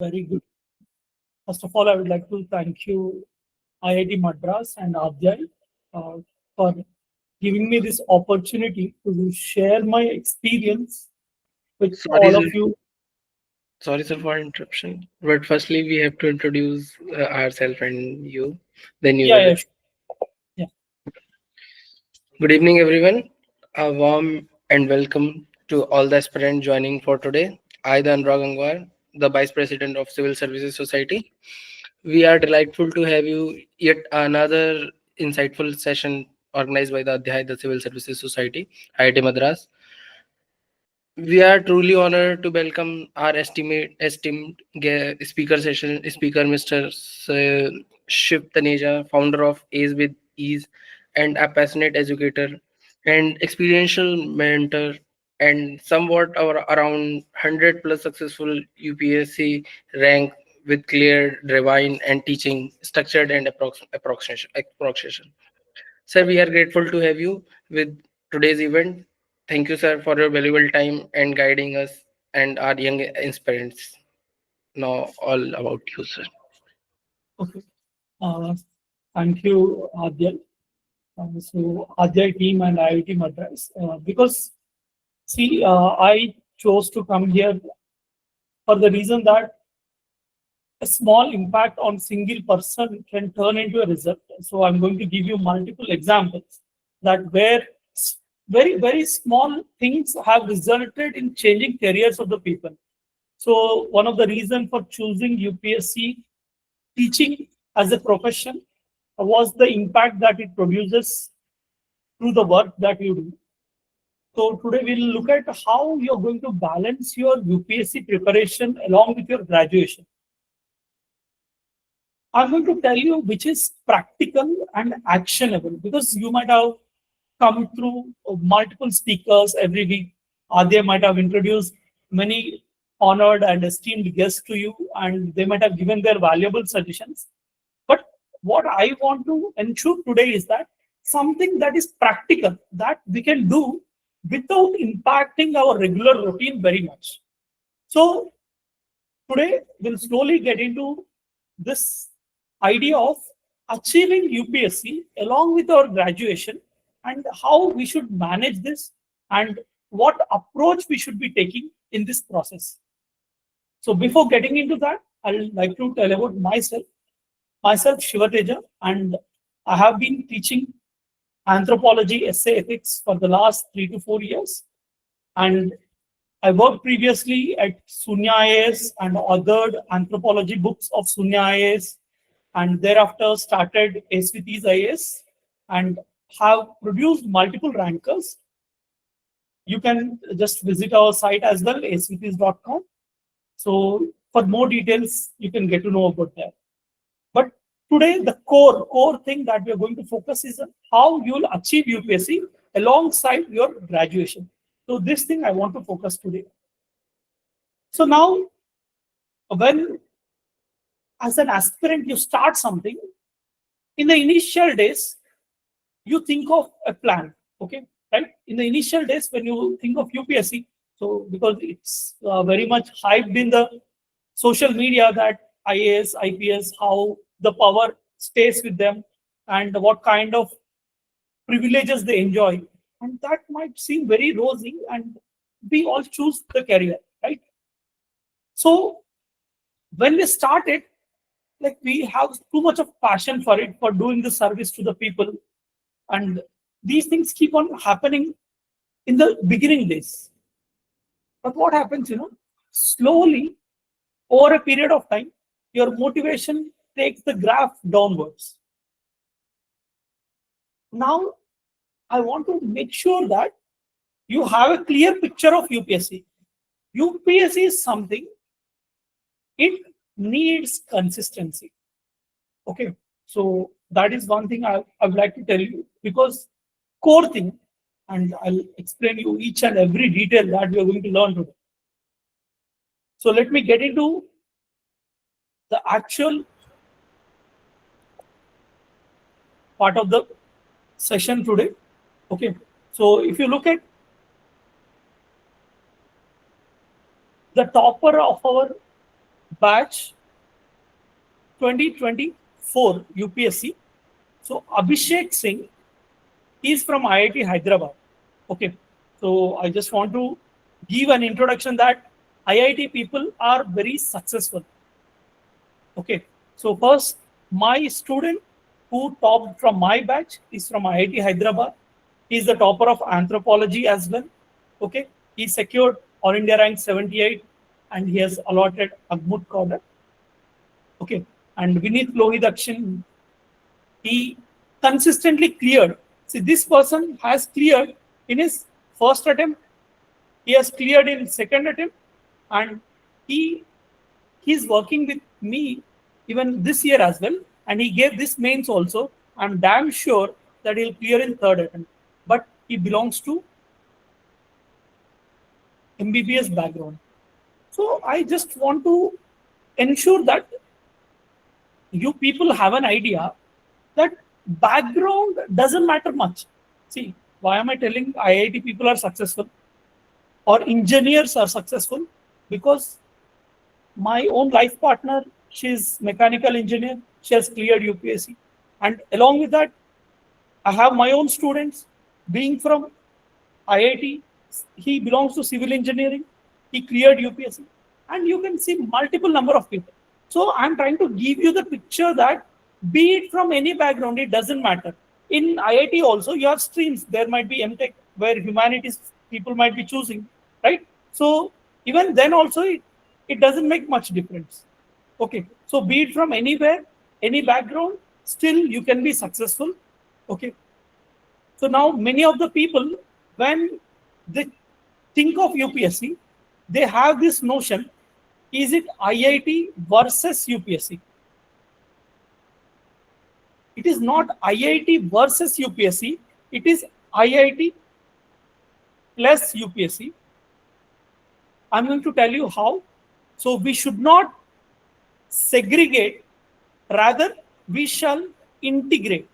Very good. First of all, I would like to thank you, IIT Madras and Adyay, for giving me this opportunity to share my experience with Sorry, all sir. of you. Sorry, sir, for interruption. But firstly, we have to introduce ourselves and you. Then you Yeah, will. yeah, sure. Yeah. Good evening, everyone. A warm and welcome to all the aspirants joining for today. I, the Anurag Angwar, the Vice President of Civil Services Society. We are delightful to have you yet another insightful session organized by the Adhyay, the Civil Services Society, IIT Madras. We are truly honored to welcome our esteemed speaker, Mr. Shiv Taneja, founder of Ace with Ease, and a passionate educator and experiential mentor, and somewhat around 100 plus successful UPSC rank with clear, divine, and teaching structured and approximation. Sir, we are grateful to have you with today's event. Thank you, sir, for your valuable time and guiding us and our young inspirants. Now, all about you, sir. Okay. Uh, Thank you, Adyay. Adyay team and IIT Madras. Because, see, I chose to come here for the reason that a small impact on single person can turn into a result. So I'm going to give you multiple examples that where very, very small things have resulted in changing careers of the people. So one of the reasons for choosing UPSC teaching as a profession was the impact that it produces through the work that you do. So today we'll look at how you're going to balance your UPSC preparation along with your graduation. I'm going to tell you which is practical and actionable because you might have come through multiple speakers every week. They might have introduced many honored and esteemed guests to you, and they might have given their valuable suggestions. But what I want to ensure today is that something that is practical that we can do without impacting our regular routine very much. So today we'll slowly get into this idea of achieving UPSC along with our graduation and how we should manage this and what approach we should be taking in this process. So before getting into that, I'd like to tell about myself. Myself, Siva Teja, and I have been teaching anthropology, essay ethics for the last 3 to 4 years. And I worked previously at Sunya IAS and authored anthropology books of Sunya IAS, and thereafter started SVT's IAS and have produced multiple rankers. You can just visit our site as well, svts.com. So for more details, you can get to know about that. But today, the core thing that we are going to focus is on how you will achieve UPSC alongside your graduation. So this thing I want to focus today. So now, when as an aspirant you start something, in the initial days, you think of a plan. Okay, right? In the initial days, when you think of UPSC, so because it's very much hyped in the social media that IAS, IPS, how the power stays with them, and what kind of privileges they enjoy, and that might seem very rosy, and we all choose the career, right? So when we start it, like we have too much of passion for it, for doing the service to the people, and these things keep on happening in the beginning days. But what happens, slowly over a period of time, your motivation takes the graph downwards. Now, I want to make sure that you have a clear picture of UPSC. UPSC is something, it needs consistency. Okay, so that is one thing I would like to tell you because core thing, and I'll explain you each and every detail that we are going to learn today. So let me get into the actual part of the session today. Okay, so if you look at the topper of our batch 2024 UPSC. So Abhishek Singh is from IIT Hyderabad. Okay. So I just want to give an introduction that IIT people are very successful. Okay. So first, my student who topped from my batch is from IIT Hyderabad. He is the topper of anthropology as well. Okay. He secured All India rank 78 and he has allotted Agmut Corner. Okay. And Vinith Lohidakshin, he consistently cleared. See, this person has cleared in his first attempt, he has cleared in second attempt, and he he's working with me even this year as well, and he gave this mains also. I'm damn sure that he'll clear in third attempt. But he belongs to MBBS background. So I just want to ensure that you people have an idea that background doesn't matter much. See, why am I telling IIT people are successful or engineers are successful? Because my own life partner, she's mechanical engineer, she has cleared UPSC. And along with that, I have my own students being from IIT. He belongs to civil engineering. He cleared UPSC. And you can see multiple number of people. So I'm trying to give you the picture that be it from any background, it doesn't matter. In IIT also, you have streams. There might be MTech where humanities people might be choosing, right? So even then also, it doesn't make much difference. Okay. So be it from anywhere, any background, still you can be successful. Okay. So now many of the people, when they think of UPSC, they have this notion, is it IIT versus UPSC? It is not IIT versus UPSC, it is IIT plus UPSC. I'm going to tell you how. So we should not segregate, rather we shall integrate.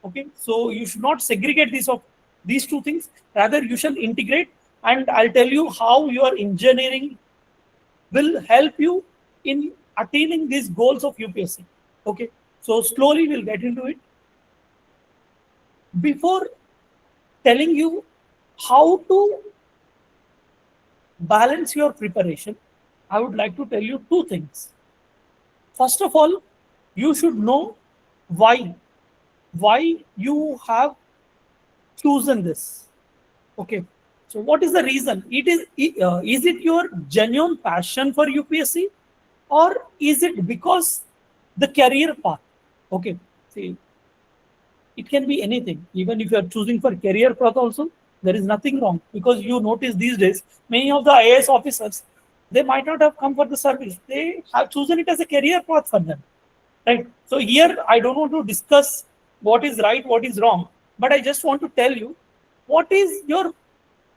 Okay, so you should not segregate these two things, rather you shall integrate, and I'll tell you how your engineering will help you in attaining these goals of UPSC. Okay, so slowly we'll get into it. Before telling you how to balance your preparation, I would like to tell you two things. First of all, you should know why you have chosen this. Okay, so what is the reason? Is it your genuine passion for UPSC, or is it because the career path? Okay, see, it can be anything. Even if you are choosing for career path also, there is nothing wrong, because you notice these days many of the IAS officers, they might not have come for the service. They have chosen it as a career path for them. Right. So here I don't want to discuss what is right, what is wrong, but I just want to tell you what is your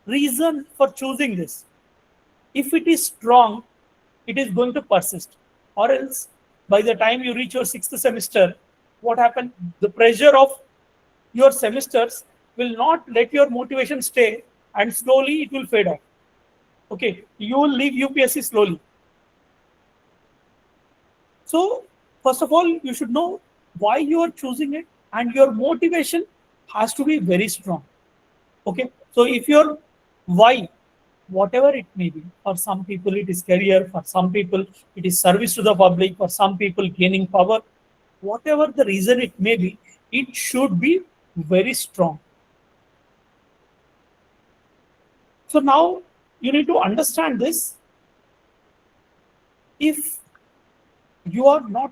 reason for choosing this. If it is strong, it is going to persist. Or else, by the time you reach your sixth semester, what happened? The pressure of your semesters will not let your motivation stay, and slowly it will fade off. Okay, you will leave UPSC slowly. So, first of all, you should know why you are choosing it, and your motivation has to be very strong. Okay, so if your why, whatever it may be, for some people it is career, for some people it is service to the public, for some people gaining power, whatever the reason it may be, it should be very strong. So now you need to understand this. If you are not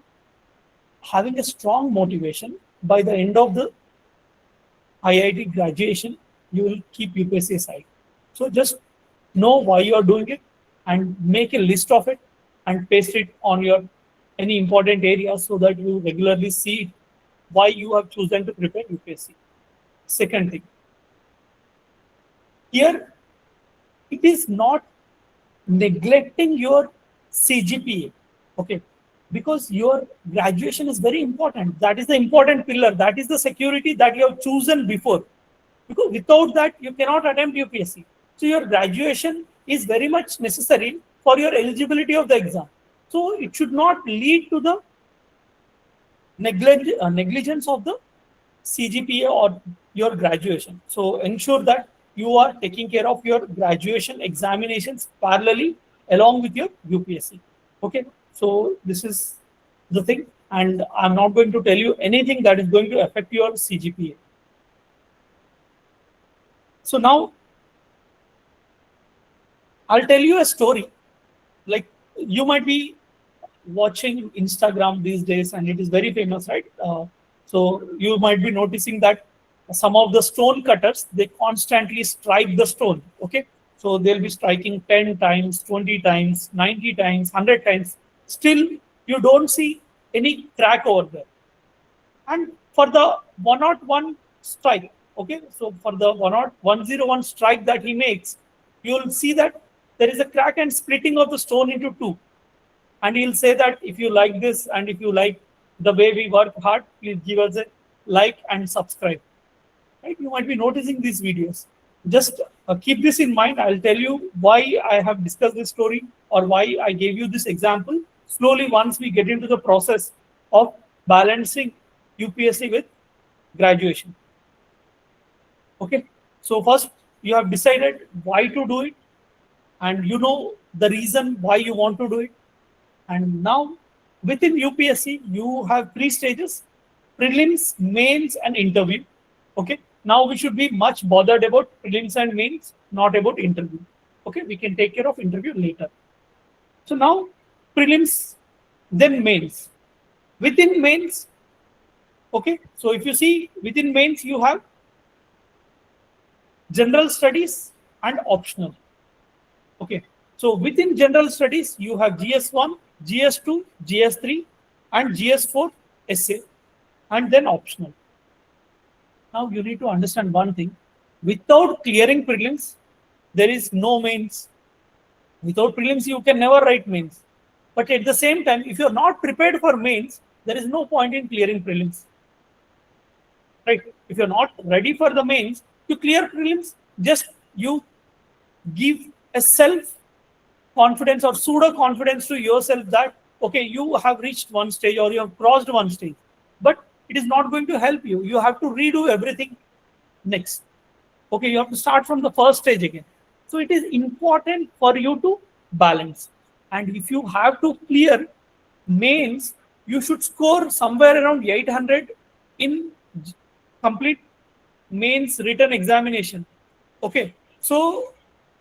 having a strong motivation, by the end of the IIT graduation, you will keep UPSC aside. So just know why you are doing it and make a list of it and paste it on your any important areas so that you regularly see why you have chosen to prepare UPSC. Second thing, here it is not neglecting your CGPA. Okay, because your graduation is very important. That is the important pillar. That is the security that you have chosen before. Because without that, you cannot attempt UPSC. So your graduation is very much necessary for your eligibility of the exam. So it should not lead to the negligence of the CGPA or your graduation. So ensure that you are taking care of your graduation examinations parallelly along with your UPSC. Okay, so this is the thing, and I'm not going to tell you anything that is going to affect your CGPA. So now I'll tell you a story. Like, you might be watching Instagram these days, and it is very famous, right? So you might be noticing that some of the stone cutters, they constantly strike the stone. Okay, so they'll be striking 10 times, 20 times, 90 times, 100 times. Still, you don't see any crack over there. And for the 101 strike, okay, so for the 101 strike that he makes, you'll see that there is a crack and splitting of the stone into two. And he'll say that if you like this and if you like the way we work hard, please give us a like and subscribe. Right? You might be noticing these videos. Just keep this in mind. I'll tell you why I have discussed this story or why I gave you this example. Slowly, once we get into the process of balancing UPSC with graduation. Okay. So first, you have decided why to do it, and you know the reason why you want to do it. And now within UPSC, you have three stages: prelims, mains, and interview. Okay. Now we should be much bothered about prelims and mains, not about interview. Okay. We can take care of interview later. So now prelims, then mains. Within mains, okay. So if you see within mains, you have general studies and optional. Okay. So within general studies, you have GS1, GS2, GS3, and GS4 essay, and then optional. Now you need to understand one thing. Without clearing prelims, there is no mains. Without prelims, you can never write mains. But at the same time, if you're not prepared for mains, there is no point in clearing prelims. Right? If you're not ready for the mains, to clear prelims, just you give a self confidence or pseudo confidence to yourself that okay, you have reached one stage or you have crossed one stage, but it is not going to help you. You have to redo everything next. Okay, you have to start from the first stage again. So it is important for you to balance. And if you have to clear mains, you should score somewhere around 800 in complete mains written examination. Okay, so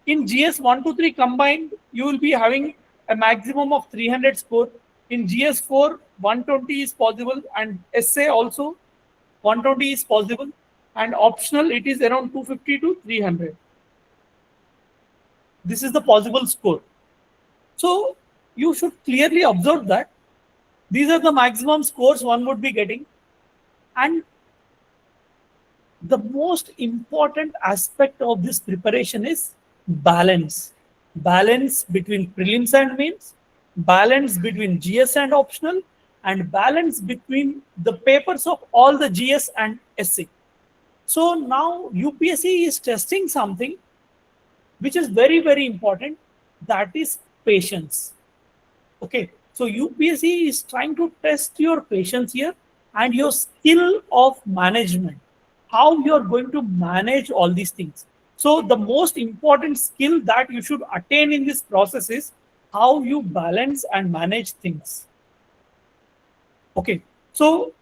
in GS 1 to 3 combined, you will be having a maximum of 300 score. In GS4, 120 is possible, and essay also 120 is possible, and optional it is around 250 to 300. This is the possible score. So you should clearly observe that these are the maximum scores one would be getting. And the most important aspect of this preparation is balance. Balance between prelims and mains, balance between GS and optional, and balance between the papers of all the GS and essay. So now UPSC is testing something which is very, very important, that is patience. Okay, so UPSC is trying to test your patience here and your skill of management, how you are going to manage all these things. So the most important skill that you should attain in this process is how you balance and manage things. Okay, so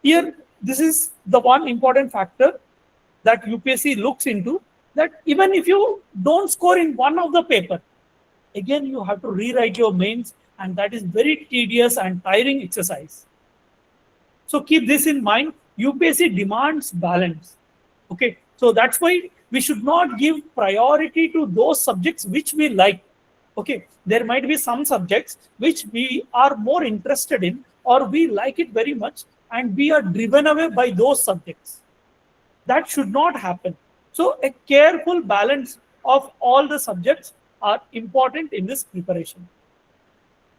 here this is the one important factor that UPSC looks into, that even if you don't score in one of the paper, again you have to rewrite your mains, and that is very tedious and tiring exercise. So keep this in mind. UPSC demands balance. Okay, so that's why we should not give priority to those subjects which we like. Okay, there might be some subjects which we are more interested in or we like it very much, and we are driven away by those subjects. That should not happen. So a careful balance of all the subjects are important in this preparation.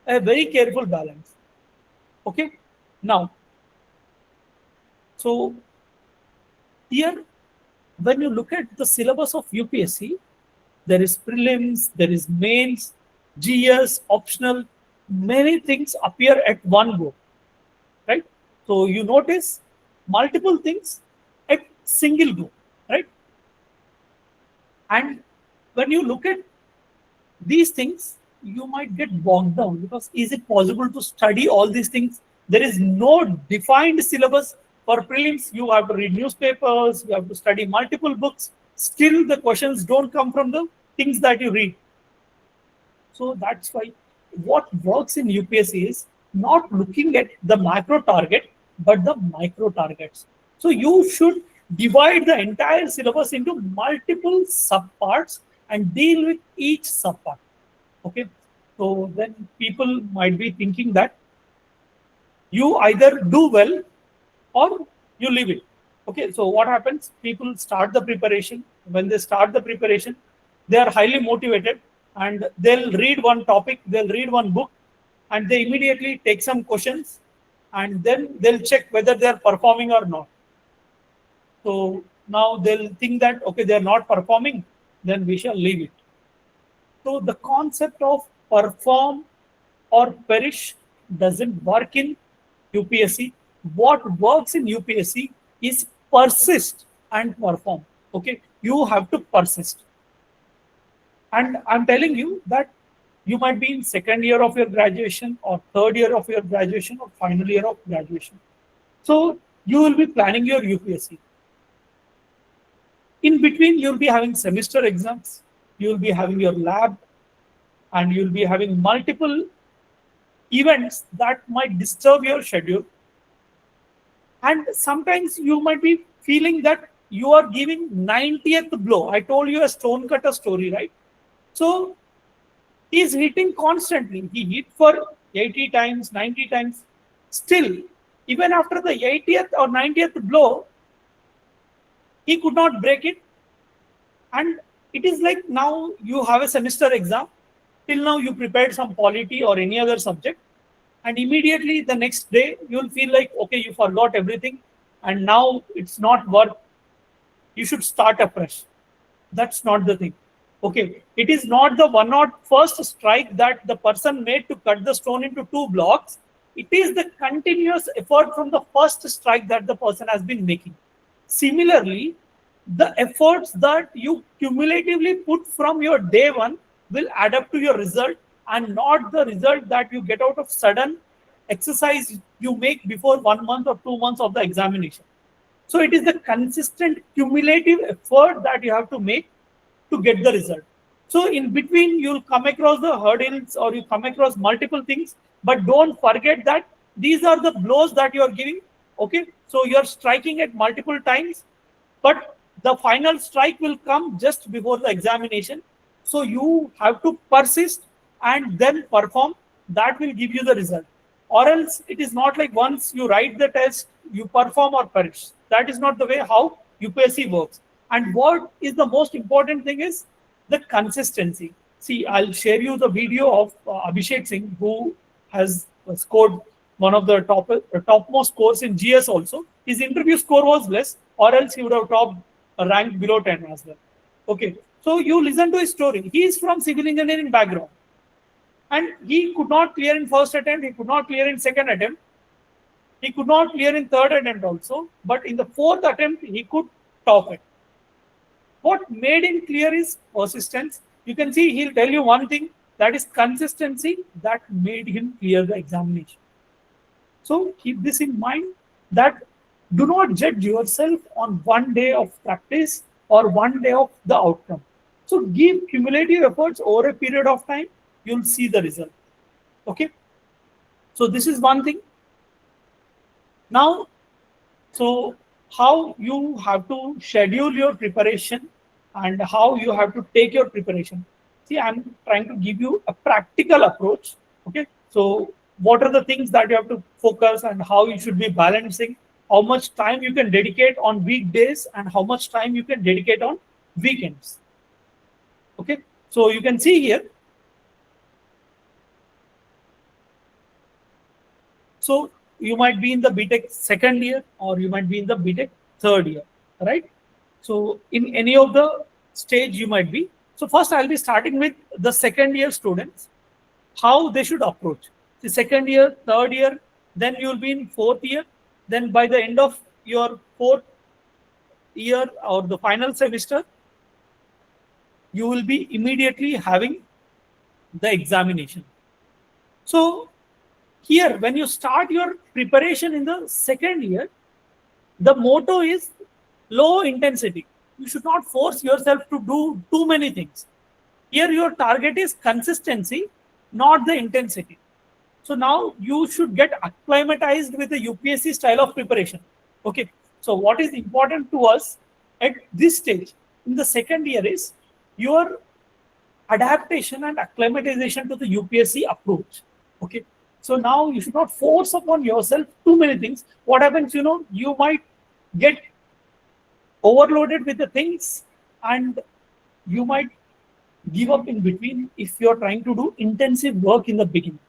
A very careful balance. Okay, now, so here when you look at the syllabus of UPSC, there is prelims, there is mains, GS, optional, many things appear at one go, right? So you notice multiple things at single go, right? And when you look at these things, you might get bogged down because is it possible to study all these things? There is no defined syllabus for prelims. You have to read newspapers, you have to study multiple books. Still, the questions don't come from the things that you read. So that's why what works in UPSC is not looking at the macro target, but the micro targets. So you should divide the entire syllabus into multiple subparts and deal with each subpart. Okay. So then people might be thinking that you either do well or you leave it. Okay, so what happens? People start the preparation. When they start the preparation, they are highly motivated and they'll read one topic, they'll read one book, and they immediately take some questions and then they'll check whether they are performing or not. So now they'll think that okay, they are not performing, then we shall leave it. So the concept of perform or perish doesn't work in UPSC. What works in UPSC is persist and perform. Okay, you have to persist. And I'm telling you that you might be in second year of your graduation or third year of your graduation or final year of graduation. So you will be planning your UPSC. In between, you'll be having semester exams, you'll be having your lab, and you'll be having multiple events that might disturb your schedule. And sometimes you might be feeling that you are giving 90th blow. I told you a stone cutter story, right? So he's hitting constantly. He hit for 80 times, 90 times. Still, even after the 80th or 90th blow, he could not break it. And it is like now you have a semester exam. Till now you prepared some polity or any other subject. And immediately the next day you'll feel like, okay, you forgot everything. And now it's not worth. You should start afresh. That's not the thing. Okay, it is not the one or first strike that the person made to cut the stone into two blocks. It is the continuous effort from the first strike that the person has been making. Similarly, the efforts that you cumulatively put from your day one will add up to your result and not the result that you get out of sudden exercise you make before 1 month or 2 months of the examination. So it is the consistent cumulative effort that you have to make to get the result. So in between, you'll come across the hurdles or you come across multiple things, but don't forget that these are the blows that you are giving. Okay, so you're striking at multiple times, but the final strike will come just before the examination. So you have to persist and then perform. That will give you the result. Or else it is not like once you write the test, you perform or perish. That is not the way how UPSC works. And what is the most important thing is the consistency. See, I'll share you the video of Abhishek Singh, who has scored one of the topmost scores in GS also. His interview score was less, or else he would have topped a rank below 10 as well. Okay, so you listen to his story. He is from civil engineering background. And he could not clear in first attempt, he could not clear in second attempt, he could not clear in third attempt also, but in the fourth attempt, he could top it. What made him clear is persistence. You can see he'll tell you one thing, that is consistency that made him clear the examination. So keep this in mind that do not judge yourself on one day of practice or one day of the outcome. So give cumulative efforts over a period of time, you'll see the result. Okay. So this is one thing. Now, so how you have to schedule your preparation and how you have to take your preparation. See, I'm trying to give you a practical approach. Okay. So what are the things that you have to focus and how you should be balancing, how much time you can dedicate on weekdays and how much time you can dedicate on weekends. Okay. So you can see here. So you might be in the BTech second year or you might be in the BTech third year, right? So in any of the stage you might be. So first I'll be starting with the second year students, how they should approach. the second year, third year, then you'll be in fourth year. Then by the end of your fourth year or the final semester, you will be immediately having the examination. So here, when you start your preparation in the second year, the motto is low intensity. You should not force yourself to do too many things. Here, your target is consistency, not the intensity. So now you should get acclimatized with the UPSC style of preparation. Okay. So what is important to us at this stage in the second year is your adaptation and acclimatization to the UPSC approach. Okay. So now you should not force upon yourself too many things. What happens, you might get overloaded with the things and you might give up in between if you're trying to do intensive work in the beginning.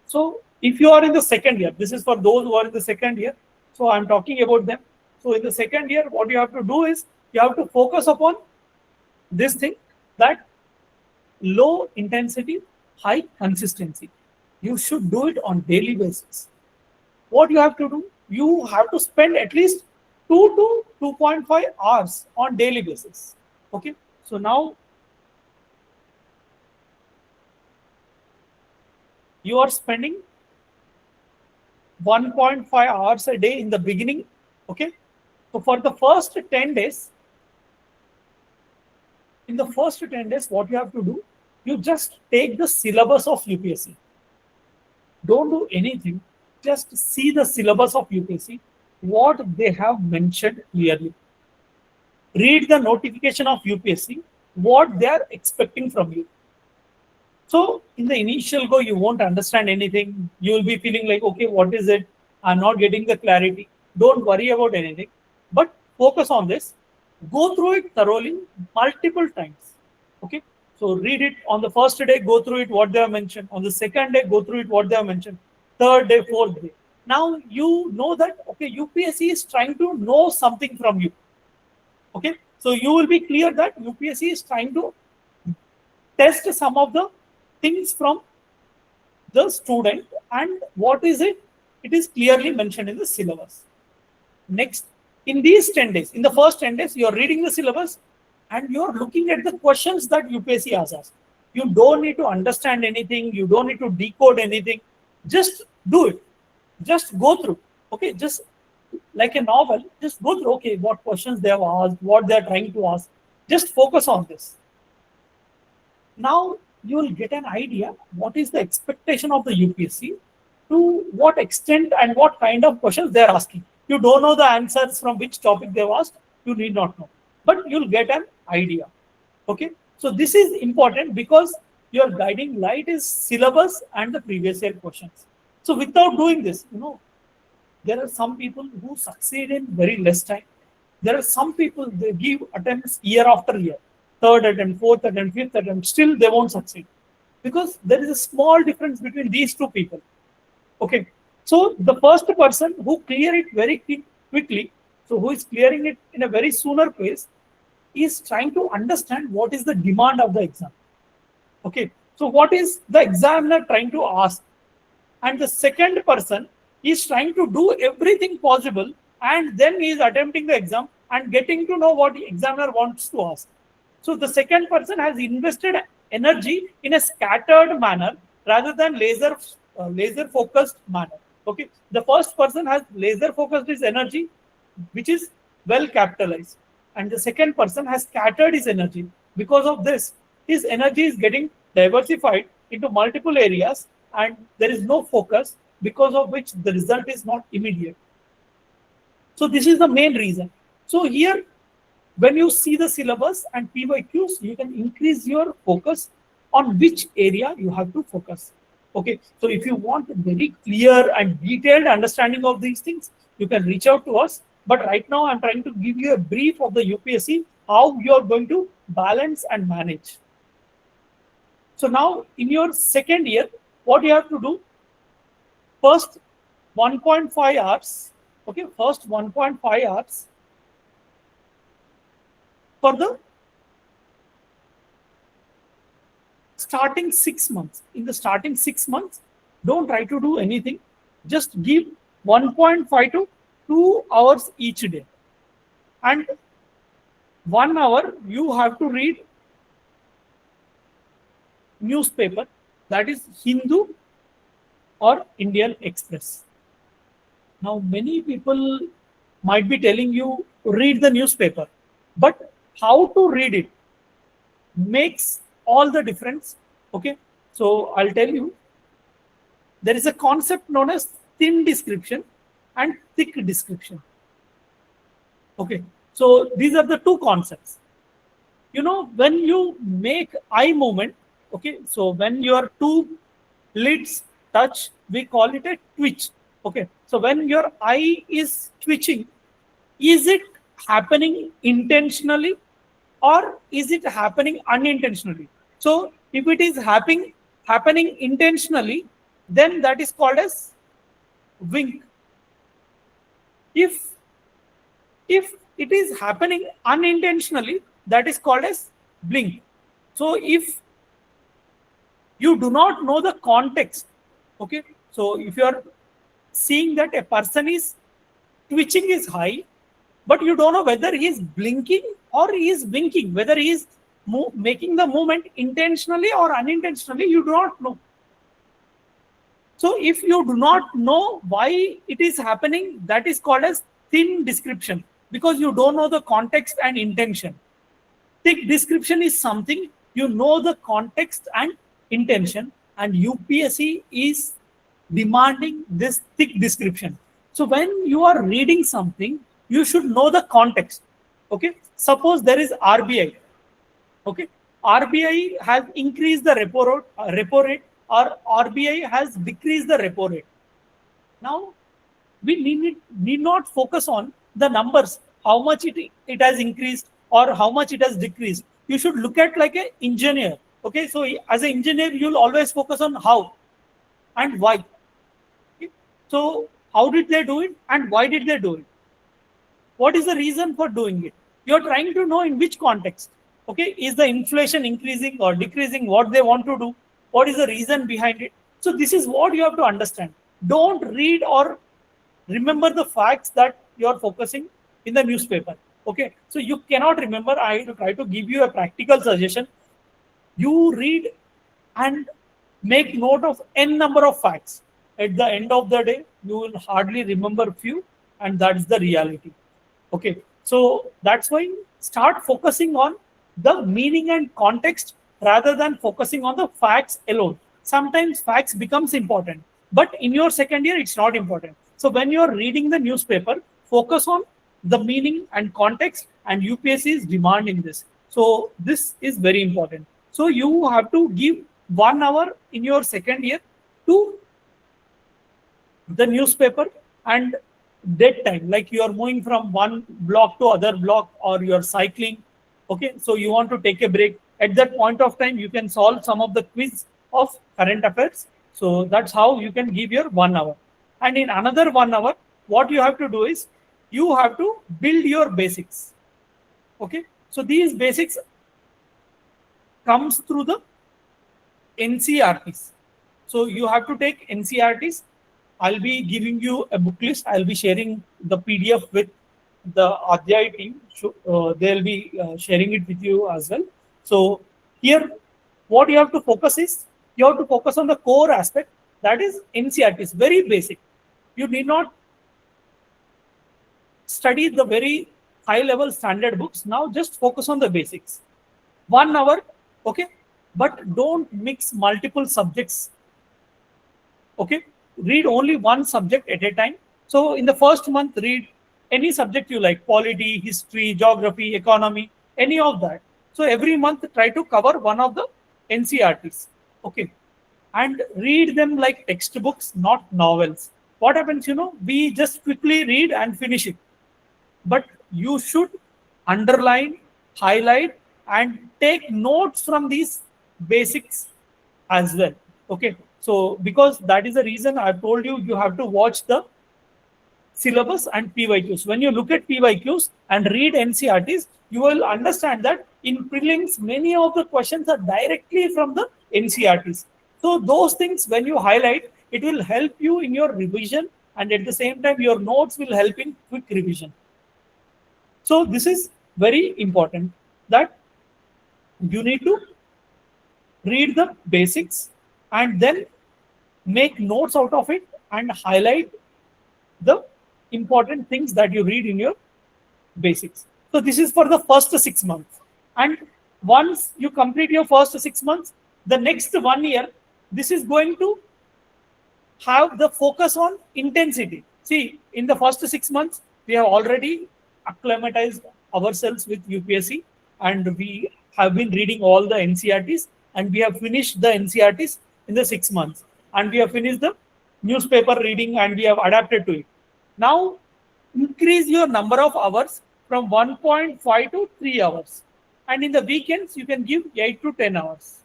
So if you are in the second year, this is for those who are in the second year. So I'm talking about them. So in the second year, what you have to do is you have to focus upon this thing, that low intensity, high consistency. You should do it on daily basis. What you have to do, you have to spend at least 2 to 2.5 hours on daily basis. Okay. So now you are spending 1.5 hours a day in the beginning. Okay. So for the first 10 days, in the first 10 days, what you have to do, you just take the syllabus of UPSC. Don't do anything. Just see the syllabus of UPSC, what they have mentioned clearly. Read the notification of UPSC, what they are expecting from you. So in the initial go, you won't understand anything. You will be feeling like, okay, what is it? I'm not getting the clarity. Don't worry about anything, but focus on this. Go through it thoroughly multiple times. Okay. So read it on the first day, go through it, what they have mentioned. On the second day, go through it, what they have mentioned. Third day, fourth day. Now you know that, okay, UPSC is trying to know something from you. Okay. So you will be clear that UPSC is trying to test some of the things from the student, and what is it? It is clearly mentioned in the syllabus. Next, in these 10 days, in the first 10 days, you're reading the syllabus and you're looking at the questions that UPSC has asked. You don't need to understand anything, you don't need to decode anything. Just do it. Just go through. Okay, just like a novel, just go through. Okay, what questions they have asked, what they are trying to ask. Just focus on this. Now you will get an idea what is the expectation of the UPSC, to what extent and what kind of questions they are asking. You don't know the answers from which topic they've asked, you need not know, but you'll get an idea. Okay, so this is important because your guiding light is syllabus and the previous year questions. So without doing this, there are some people who succeed in very less time. There are some people, they give attempts year after year, third attempt, fourth attempt, fifth attempt, still they won't succeed because there is a small difference between these two people. Okay, so the first person who clear it very quickly, so who is clearing it in a very sooner pace, is trying to understand what is the demand of the exam. Okay, so what is the examiner trying to ask, and the second person is trying to do everything possible, and then he is attempting the exam and getting to know what the examiner wants to ask. So the second person has invested energy in a scattered manner rather than laser focused manner. Okay, the first person has laser focused his energy, which is well capitalized, and the second person has scattered his energy. Because of this, his energy is getting diversified into multiple areas, and there is no focus, because of which the result is not immediate. So this is the main reason. So here, when you see the syllabus and PYQs, you can increase your focus on which area you have to focus. Okay, so if you want a very clear and detailed understanding of these things, you can reach out to us. But right now, I'm trying to give you a brief of the UPSC, how you are going to balance and manage. So now, in your second year, what you have to do, first 1.5 hours, okay, first 1.5 hours for the starting 6 months. In the starting 6 months, Don't try to do anything. Just give 1.5 to 2 hours each day. And 1 hour you have to read newspaper, that is Hindu or Indian Express. Now, many people might be telling you read the newspaper, but how to read it makes all the difference. Okay, so I'll tell you there is a concept known as thin description and thick description. Okay, so these are the two concepts. When you make eye movement, okay, so when your two lids touch, we call it a twitch. Okay, so when your eye is twitching, is it happening intentionally or is it happening unintentionally? So if it is happening intentionally, then that is called as wink. If if it is happening unintentionally, that is called as blink. So if you do not know the context, okay, so if you are seeing that a person is twitching is high, but you don't know whether he is blinking or he is winking, whether he is making the movement intentionally or unintentionally, you do not know. So if you do not know why it is happening, that is called as thin description, because you don't know the context and intention. Thick description is something you know the context and intention, and UPSC is demanding this thick description. So when you are reading something, you should know the context. Okay, suppose there is RBI. Okay, RBI has increased the repo rate, or RBI has decreased the repo rate. Now, we need not focus on the numbers, how much it has increased or how much it has decreased. You should look at like an engineer. Okay, so as an engineer, you'll always focus on how and why. Okay? So how did they do it and why did they do it? What is the reason for doing it? You're trying to know in which context. Okay, is the inflation increasing or decreasing? What they want to do? What is the reason behind it? So this is what you have to understand. Don't read or remember the facts that you're focusing in the newspaper. Okay, so you cannot remember. I try to give you a practical suggestion. You read and make note of n number of facts. At the end of the day, you will hardly remember few, and that's the reality. Okay, so that's why start focusing on the meaning and context rather than focusing on the facts alone. Sometimes facts becomes important, but in your second year, it's not important. So when you're reading the newspaper, focus on the meaning and context, and UPSC is demanding this. So this is very important. So you have to give 1 hour in your second year to the newspaper and dead time, like you are moving from one block to other block or you're cycling. Okay, so you want to take a break. At that point of time, you can solve some of the quiz of current affairs. So that's how you can give your 1 hour. And in another 1 hour, what you have to do is you have to build your basics. Okay, so these basics comes through the NCRTs. So you have to take NCRTs. I'll be giving you a book list. I'll be sharing the PDF with the Adhyay team. They'll be sharing it with you as well. So here, what you have to focus is, you have to focus on the core aspect, that is NCRTs, very basic. You need not study the very high level standard books. Now just focus on the basics. 1 hour, okay, but don't mix multiple subjects. Okay, read only one subject at a time. So in the first month, read any subject you like: polity, history, geography, economy, any of that. So every month, try to cover one of the NCRTs. Okay, and read them like textbooks, not novels. What happens, we just quickly read and finish it. But you should underline, highlight, and take notes from these basics as well. Okay, so because that is the reason I've told you, you have to watch the syllabus and PYQs. When you look at PYQs and read NCRTs, you will understand that in prelims, many of the questions are directly from the NCRTs. So those things, when you highlight, it will help you in your revision, and at the same time your notes will help in quick revision. So this is very important, that you need to read the basics and then make notes out of it and highlight the important things that you read in your basics. So this is for the first 6 months. And once you complete your first 6 months, the next 1 year, this is going to have the focus on intensity. See, in the first 6 months, we have already acclimatized ourselves with UPSC, and we have been reading all the NCRTs, and we have finished the NCRTs in the 6 months, and we have finished the newspaper reading, and we have adapted to it. Now, increase your number of hours from 1.5 to 3 hours. And in the weekends, you can give 8 to 10 hours.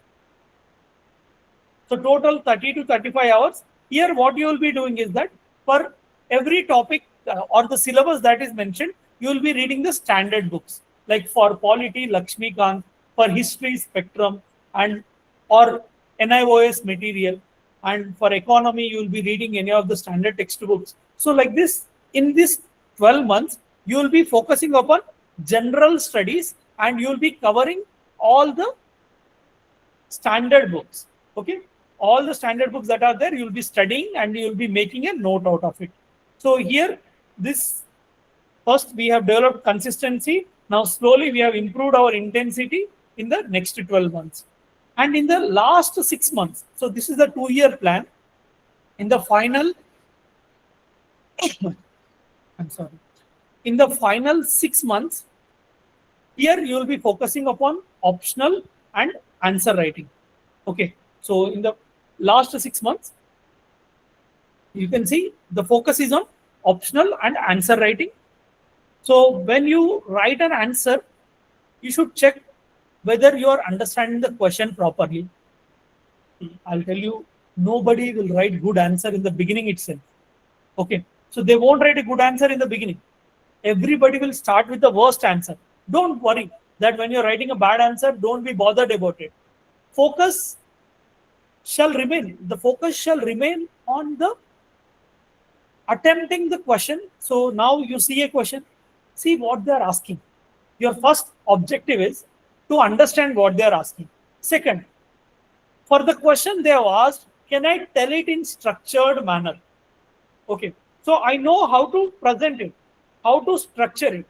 So total 30 to 35 hours. Here, what you will be doing is that for every topic or the syllabus that is mentioned, you will be reading the standard books. Like for polity, Lakshmikant, for history, Spectrum, and or NIOS material. And for economy, you will be reading any of the standard textbooks. So like this, in this 12 months, you will be focusing upon general studies, and you will be covering all the standard books. Okay, all the standard books that are there, you will be studying and you will be making a note out of it. So here, this first we have developed consistency. Now slowly we have improved our intensity in the next 12 months. And in the last 6 months, so this is the 2-year plan. In the final, I'm sorry, in the final 6 months, here you will be focusing upon optional and answer writing. Okay, so in the last 6 months, you can see the focus is on optional and answer writing. So when you write an answer, you should check whether you are understanding the question properly. I'll tell you, nobody will write good answer in the beginning itself. Okay, so they won't write a good answer in the beginning. Everybody will start with the worst answer. Don't worry that when you're writing a bad answer, don't be bothered about it. Focus shall remain. The focus shall remain on the attempting the question. So now you see a question, see what they are asking. Your first objective is to understand what they are asking. Second, for the question they have asked, can I tell it in structured manner? Okay, so I know how to present it, how to structure it.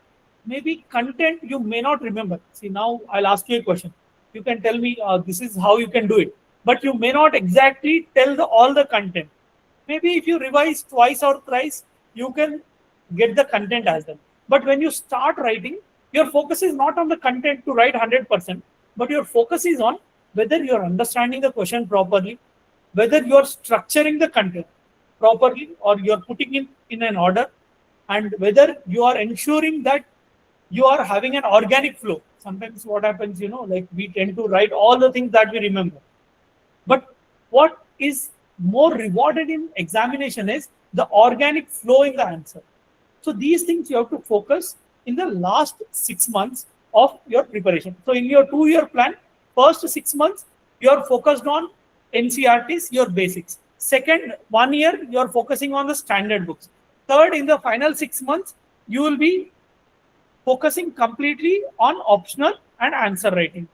Maybe content you may not remember. See, now I'll ask you a question. You can tell me this is how you can do it, but you may not exactly tell all the content. Maybe if you revise twice or thrice, you can get the content as well. But when you start writing, your focus is not on the content to write 100%, but your focus is on whether you're understanding the question properly, whether you're structuring the content properly or you're putting it in an order, and whether you are ensuring that you are having an organic flow. Sometimes what happens, like we tend to write all the things that we remember. But what is more rewarded in examination is the organic flow in the answer. So these things you have to focus in the last 6 months of your preparation. So in your 2-year plan, first 6 months, you are focused on NCRTs, your basics. Second 1 year, you are focusing on the standard books. Third, in the final 6 months, you will be focusing completely on optional and answer writing.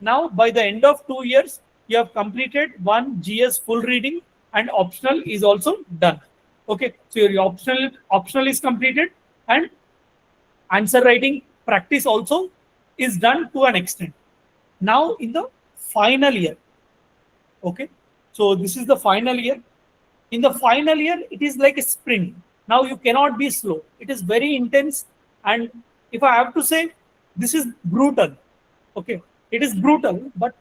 Now, by the end of 2 years, you have completed one GS full reading, and optional is also done. Okay, so your optional is completed, and answer writing practice also is done to an extent. Now in the final year, okay, so this is the final year. In the final year, it is like a sprint. Now you cannot be slow. It is very intense, and if I have to say, this is brutal. Okay, it is brutal, but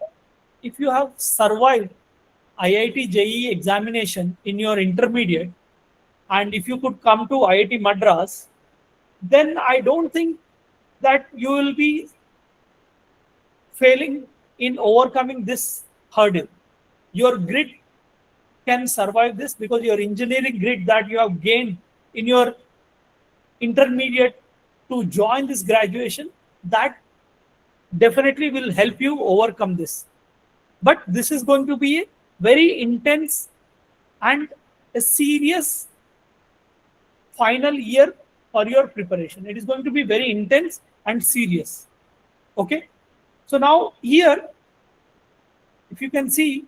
if you have survived IIT JEE examination in your intermediate, and if you could come to IIT Madras, then I don't think that you will be failing in overcoming this hurdle. Your grit can survive this, because your engineering grit that you have gained in your intermediate to join this graduation, that definitely will help you overcome this. But this is going to be a very intense and a serious final year for your preparation. It is going to be very intense and serious. Okay. So now here, if you can see,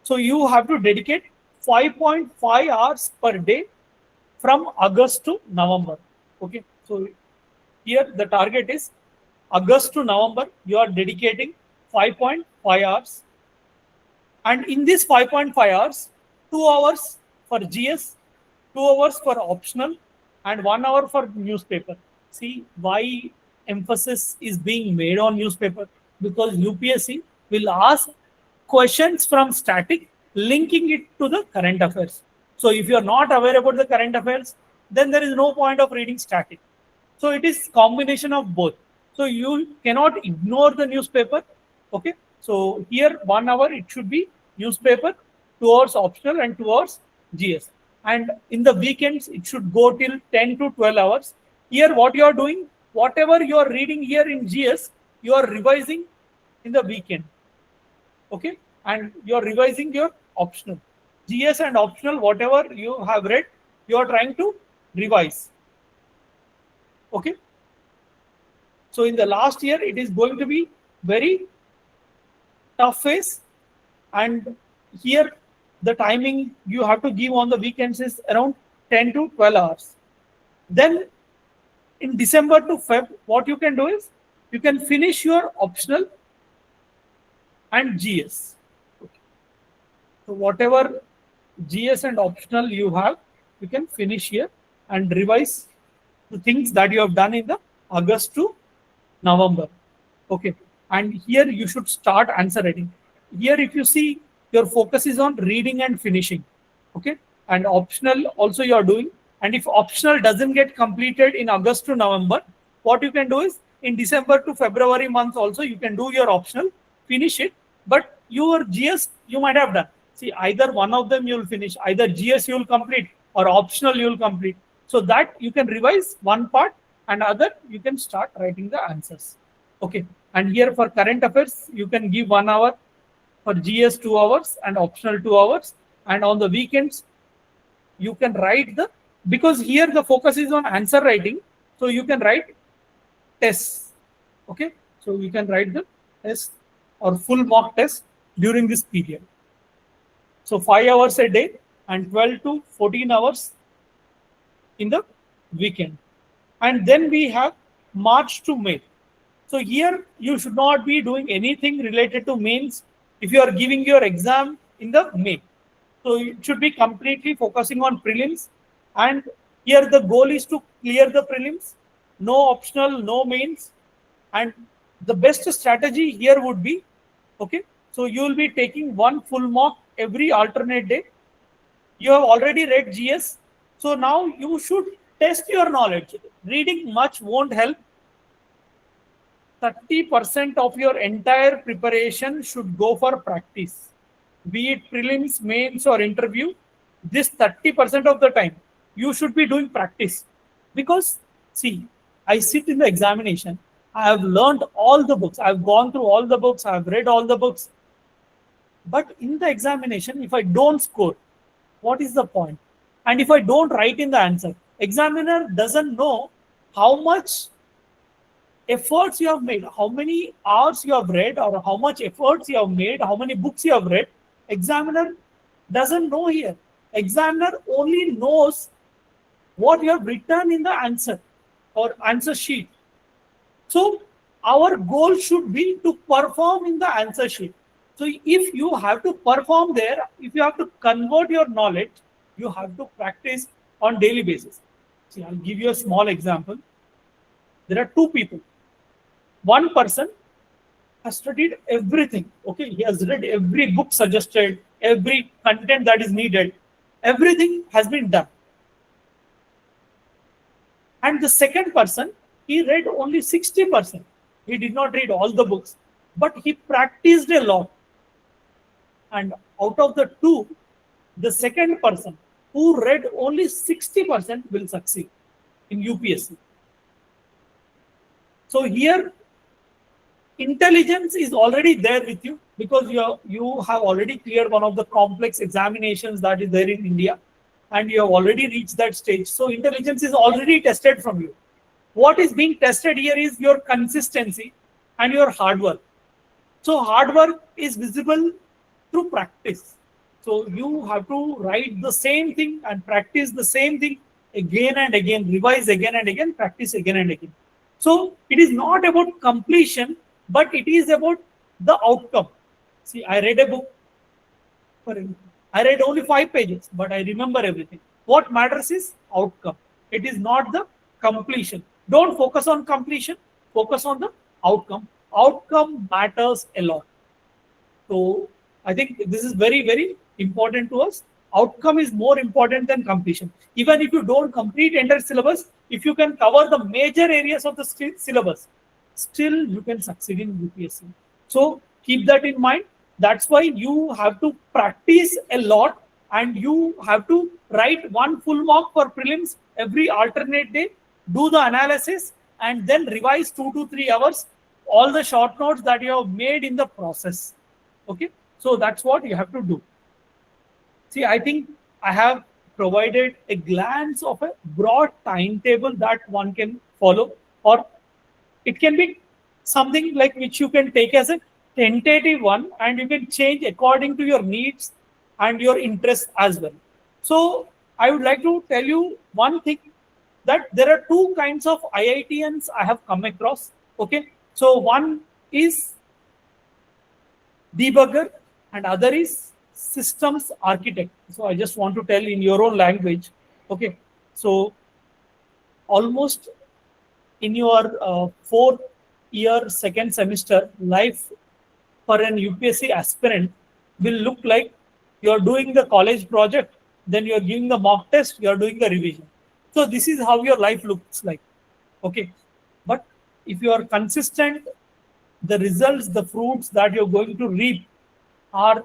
so you have to dedicate 5.5 hours per day from August to November. Okay. So here the target is August to November, you are dedicating 5.5 hours. And in this 5.5 hours, 2 hours for GS, 2 hours for optional, and 1 hour for newspaper. See why emphasis is being made on newspaper? Because UPSC will ask questions from static, linking it to the current affairs. So if you are not aware about the current affairs, then there is no point of reading static. So it is combination of both. So you cannot ignore the newspaper. Okay. So here 1 hour it should be newspaper, 2 hours optional, and 2 hours GS. And in the weekends it should go till 10 to 12 hours. Here what you are doing, whatever you are reading here in GS, you are revising in the weekend. Okay. And you are revising your optional. GS and optional, whatever you have read, you are trying to revise. Okay. So in the last year, it is going to be very tough phase. And here, the timing you have to give on the weekends is around 10 to 12 hours. Then in December to Feb, what you can do is you can finish your optional and GS. Okay. So whatever GS and optional you have, you can finish here and revise the things that you have done in the August to November. Okay. And here you should start answer writing. Here, if you see, your focus is on reading and finishing. Okay. And optional also you are doing. And if optional doesn't get completed in August to November, what you can do is in December to February month also you can do your optional, finish it. But your GS you might have done. See, either one of them you will finish, either GS you will complete or optional you will complete. So that you can revise one part and other you can start writing the answers. Okay. And here for current affairs, you can give 1 hour, for GS 2 hours, and optional 2 hours. And on the weekends, you can write the, because here the focus is on answer writing. So you can write tests. Okay. So you can write the test or full mock test during this period. So 5 hours a day and 12 to 14 hours in the weekend. And then we have March to May. So here you should not be doing anything related to mains if you are giving your exam in the May. So it should be completely focusing on prelims. And here the goal is to clear the prelims, no optional, no mains. And the best strategy here would be, okay, so you will be taking one full mock every alternate day. You have already read GS. So now you should test your knowledge. Reading much won't help. 30% of your entire preparation should go for practice. Be it prelims, mains, or interview, this 30% of the time, you should be doing practice. Because, see, I sit in the examination, I have learned all the books, I've gone through all the books, I've read all the books. But in the examination, if I don't score, what is the point? And if I don't write in the answer, examiner doesn't know how much efforts you have made, how many hours you have read, or how much efforts you have made, how many books you have read. Examiner doesn't know here. Examiner only knows what you have written in the answer or answer sheet. So our goal should be to perform in the answer sheet. So if you have to perform there, if you have to convert your knowledge, you have to practice on daily basis. See, I'll give you a small example. There are two people. One person has studied everything. Okay, he has read every book suggested, every content that is needed. Everything has been done. And the second person, he read only 60%. He did not read all the books, but he practiced a lot. And out of the two, the second person, who read only 60% will succeed in UPSC. So here intelligence is already there with you because you have already cleared one of the complex examinations that is there in India, and you have already reached that stage. So intelligence is already tested from you. What is being tested here is your consistency and your hard work. So hard work is visible through practice. So you have to write the same thing and practice the same thing again and again, revise again and again, practice again and again. So it is not about completion, but it is about the outcome. See, I read a book for everything. I read only 5 pages, but I remember everything. What matters is outcome. It is not the completion. Don't focus on completion, focus on the outcome. Outcome matters a lot. So I think this is very, very important to us. Outcome is more important than completion. Even if you don't complete entire syllabus, if you can cover the major areas of the syllabus, still you can succeed in UPSC. So keep that in mind. That's why you have to practice a lot, and you have to write one full mock for prelims every alternate day, do the analysis, and then revise 2 to 3 hours all the short notes that you have made in the process. Okay, so that's what you have to do. See, I think I have provided a glance of a broad timetable that one can follow, or it can be something like which you can take as a tentative one, and you can change according to your needs and your interests as well. So I would like to tell you one thing, that there are two kinds of IITians I have come across. Okay, so one is debugger and other is systems architect. So I just want to tell in your own language. Okay, so almost in your fourth year, second semester, life for an UPSC aspirant will look like you're doing the college project, then you're giving the mock test, you're doing the revision. So this is how your life looks like. Okay, but if you are consistent, the results, the fruits that you're going to reap are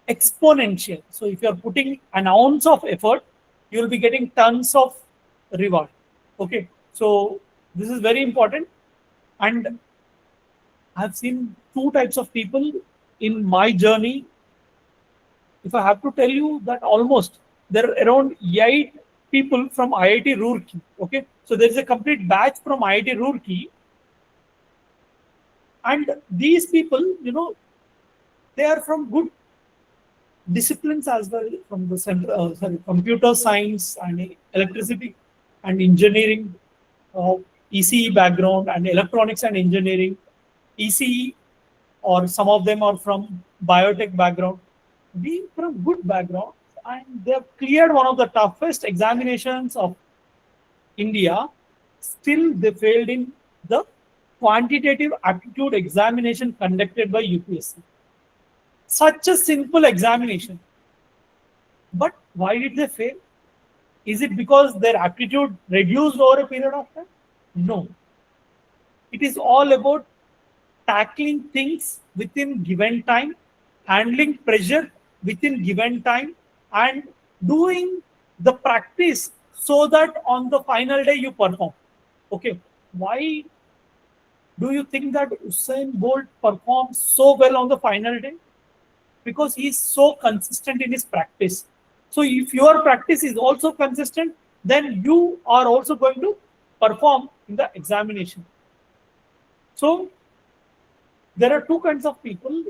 exponential. So if you're putting an ounce of effort, you'll be getting tons of reward. Okay, so this is very important. And I've seen two types of people in my journey. If I have to tell you that almost there are around 8 people from IIT Roorkee. Okay, so there is a complete batch from IIT Roorkee, and these people, they are from good disciplines as well, from the computer science and electricity and engineering, ECE background and electronics and engineering, ECE, or some of them are from biotech background. Being from good background, and they have cleared one of the toughest examinations of India, still they failed in the quantitative aptitude examination conducted by UPSC. Such a simple examination. But why did they fail? Is it because their aptitude reduced over a period of time? No. It is all about tackling things within given time, handling pressure within given time, and doing the practice so that on the final day you perform. Okay, why do you think that Usain Bolt performs so well on the final day? Because he is so consistent in his practice. So if your practice is also consistent, then you are also going to perform in the examination. So there are two kinds of people.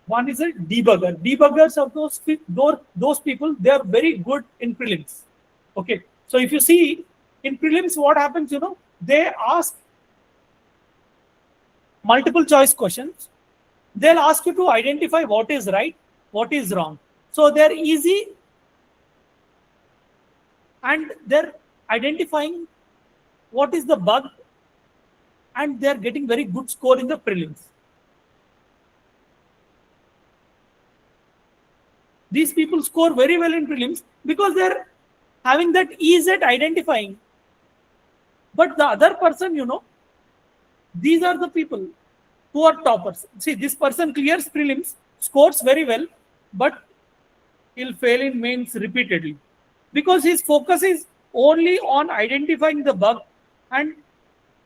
One is a debugger. Debuggers are those people, they are very good in prelims. Okay, so if you see in prelims, what happens, they ask multiple choice questions. They'll ask you to identify what is right, what is wrong. So they're easy, and they're identifying what is the bug, and they're getting very good score in the prelims. These people score very well in prelims because they're having that ease at identifying. But the other person, these are the people who are toppers. See, this person clears prelims, scores very well, but he'll fail in mains repeatedly because his focus is only on identifying the bug, and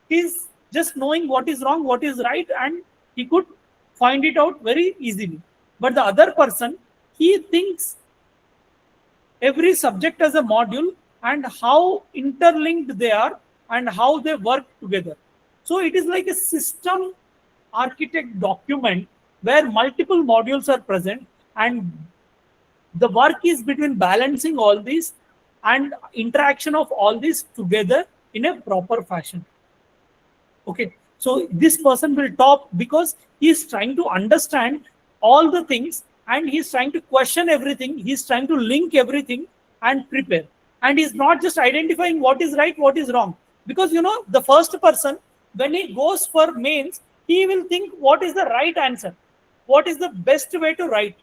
he's just knowing what is wrong, what is right, and he could find it out very easily. But the other person, he thinks every subject as a module and how interlinked they are and how they work together. So it is like a system architect document where multiple modules are present, and the work is between balancing all these and interaction of all these together in a proper fashion. Okay, so this person will top because he is trying to understand all the things, and he's trying to question everything, he's trying to link everything and prepare, and he's not just identifying what is right, what is wrong. Because the first person, when he goes for mains, he will think what is the right answer, what is the best way to write.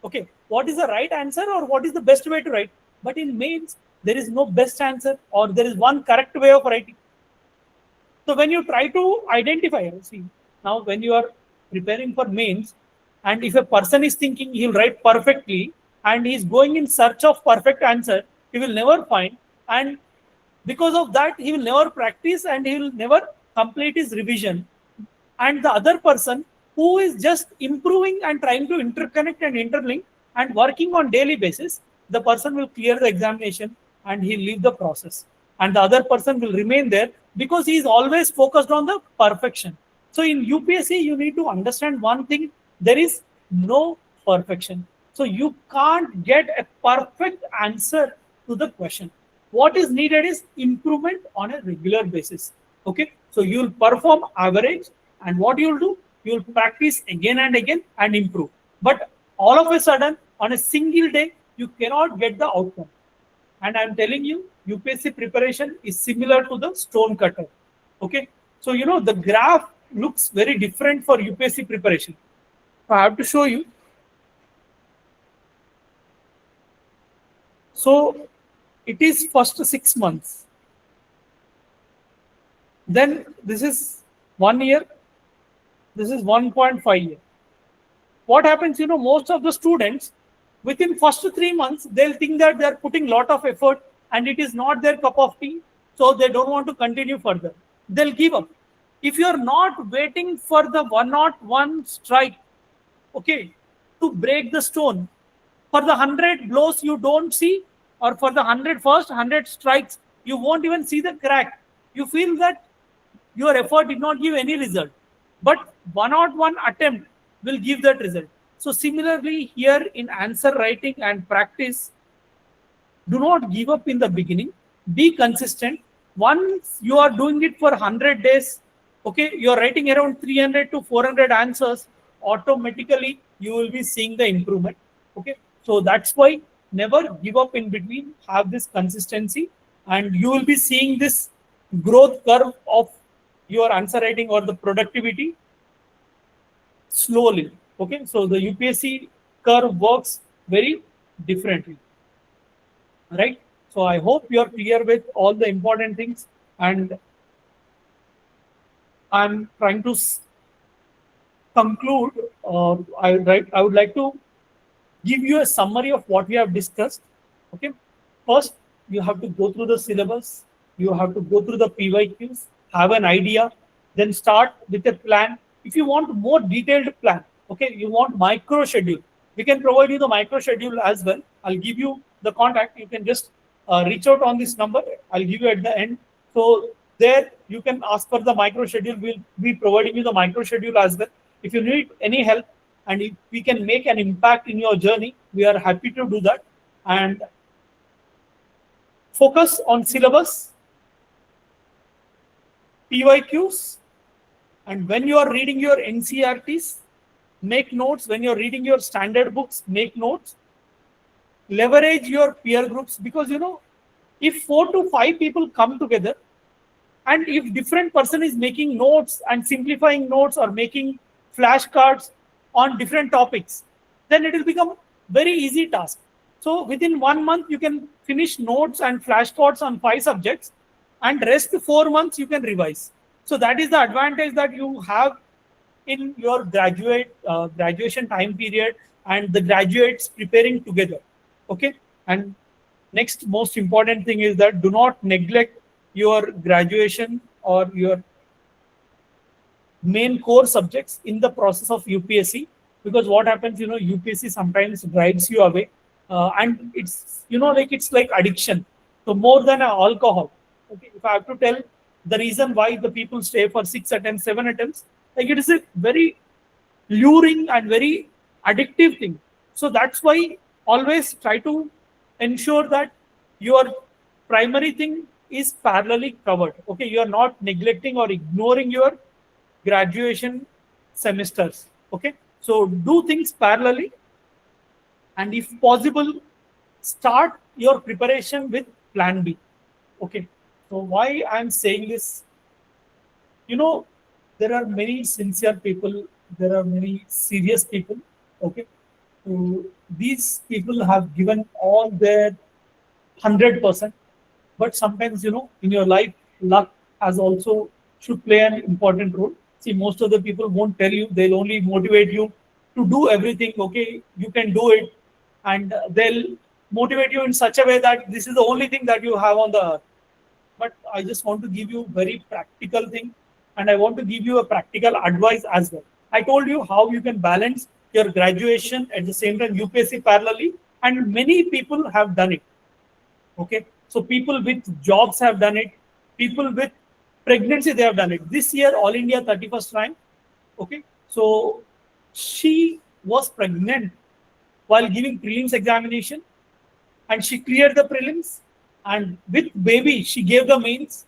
Okay, what is the right answer or what is the best way to write. But in mains, there is no best answer or there is one correct way of writing. So when you try to identify, see, now when you are preparing for mains, and if a person is thinking he'll write perfectly and he's going in search of perfect answer, he will never find. And because of that, he will never practice and he will never complete his revision. And the other person who is just improving and trying to interconnect and interlink and working on daily basis, the person will clear the examination and he'll leave the process, and the other person will remain there because he is always focused on the perfection. So in UPSC, you need to understand one thing: there is no perfection. So you can't get a perfect answer to the question. What is needed is improvement on a regular basis. Okay, so you'll perform average, and what you'll do, you'll practice again and again and improve. But all of a sudden, on a single day, you cannot get the outcome. And I'm telling you, UPSC preparation is similar to the stone cutter. Okay, so the graph looks very different for UPSC preparation. So I have to show you. So it is first 6 months. Then this is 1 year. This is 1.5 year. What happens, most of the students within first 3 months, they'll think that they're putting lot of effort and it is not their cup of tea. So they don't want to continue further. They'll give up. If you're not waiting for the 101 strike, okay, to break the stone, for the 100 blows you don't see, or for the 100 strikes, you won't even see the crack. You feel that your effort did not give any result. But 101 attempt will give that result. So similarly here in answer writing and practice, do not give up in the beginning. Be consistent. Once you are doing it for 100 days, okay, you are writing around 300 to 400 answers, automatically you will be seeing the improvement. Okay, so that's why never give up in between. Have this consistency, and you will be seeing this growth curve of your answer writing or the productivity slowly. Okay, so the UPSC curve works very differently, right? So I hope you are clear with all the important things, and I'm trying to conclude. I would like to give you a summary of what we have discussed. Okay, first you have to go through the syllabus, you have to go through the PYQs, have an idea, then start with a plan. If you want more detailed plan, okay, you want micro schedule, we can provide you the micro schedule as well. I'll give you the contact. You can just reach out on this number. I'll give you at the end. So there you can ask for the micro schedule. We'll be providing you the micro schedule as well. If you need any help and if we can make an impact in your journey, we are happy to do that. And focus on syllabus, PYQs, and when you are reading your NCRTs, make notes. When you're reading your standard books, make notes. Leverage your peer groups, because if 4 to 5 people come together, and if different person is making notes and simplifying notes or making flashcards on different topics, then it will become very easy task. So within 1 month you can finish notes and flashcards on 5 subjects, and rest 4 months you can revise. So that is the advantage that you have in your graduation time period and the graduates preparing together. Okay. And next most important thing is that do not neglect your graduation or your main core subjects in the process of UPSC, because what happens, UPSC sometimes drives you away, and it's like it's like addiction. So more than alcohol. Okay, if I have to tell the reason why the people stay for 6 attempts, 7 attempts, like it is a very luring and very addictive thing. So that's why always try to ensure that your primary thing is parallelly covered. Okay, you are not neglecting or ignoring your graduation semesters. Okay, so do things parallelly, and if possible, start your preparation with plan B. Okay, so why I'm saying this, you know, there are many sincere people, there are many serious people. Okay, so these people have given all their 100%, but sometimes in your life luck has also should play an important role. See, most of the people won't tell you, they'll only motivate you to do everything. Okay, you can do it, and they'll motivate you in such a way that this is the only thing that you have on the earth. But I just want to give you very practical thing, and I want to give you a practical advice as well. I told you how you can balance your graduation at the same time UPSC parallelly, and many people have done it. Okay, so people with jobs have done it, people with pregnancy they have done it. This year All India 31st rank. Okay, so she was pregnant while giving prelims examination, and she cleared the prelims, and with baby she gave the mains,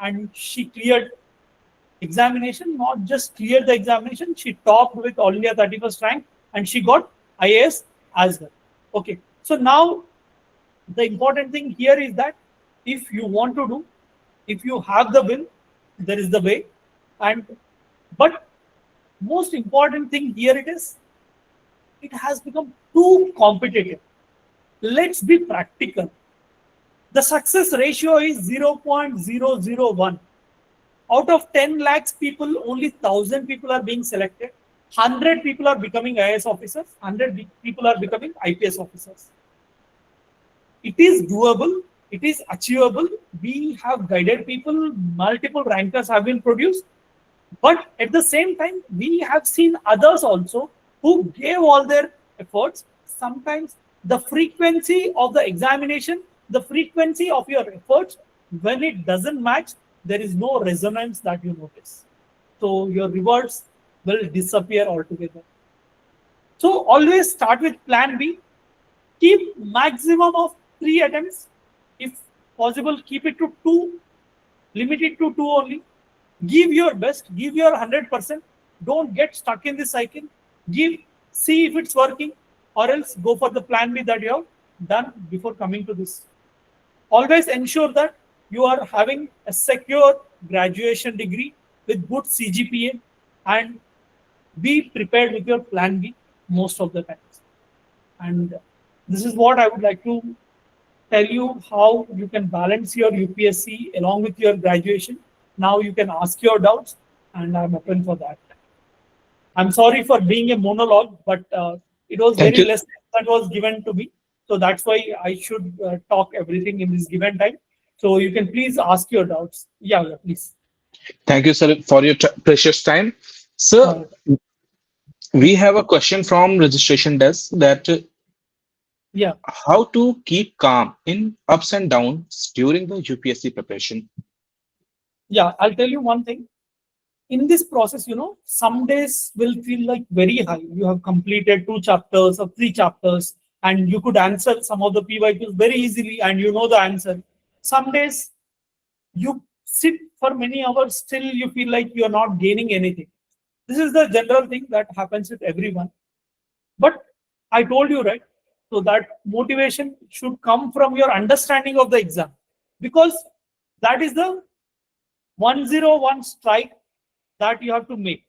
and she cleared examination. Not just cleared the examination, she topped with All India 31st rank, and she got IAS as well. Okay, so now the important thing here is that if you want to do, if you have the will, there is the way. And but most important thing here it is, it has become too competitive. Let's be practical. The success ratio is 0.001. Out of 10 lakhs people, only 1,000 people are being selected. 100 people are becoming IAS officers. 100 people are becoming IPS officers. It is doable. It is achievable. We have guided people. Multiple rankers have been produced. But at the same time, we have seen others also who gave all their efforts. Sometimes the frequency of the examination, the frequency of your efforts, when it doesn't match, there is no resonance that you notice. So your rewards will disappear altogether. So always start with plan B. Keep maximum of 3 attempts. If possible, keep it to two. Limit it to two only. Give your best. Give your 100%. Don't get stuck in this cycle. Give. See if it's working, or else go for the plan B that you have done before coming to this. Always ensure that you are having a secure graduation degree with good CGPA, and be prepared with your plan B most of the times. And this is what I would like to tell you, how you can balance your UPSC along with your graduation. Now you can ask your doubts, and I'm open for that. I'm sorry for being a monologue, but it was Thank very you. less that was given to me. So that's why I should talk everything in this given time. So you can please ask your doubts. Yeah, yeah, please. Thank you, sir, for your precious time. Sir, Uh, we have a question from registration desk that yeah, how to keep calm in ups and downs during the UPSC preparation. yeah. I'll tell you one thing. In this process, some days will feel like very high. You have completed 2 chapters or 3 chapters, and you could answer some of the PYQs very easily, and you know the answer. Some days you sit for many hours, still you feel like you're not gaining anything. This is the general thing that happens with everyone. But I told you, right? So that motivation should come from your understanding of the exam, because that is the 101 strike that you have to make.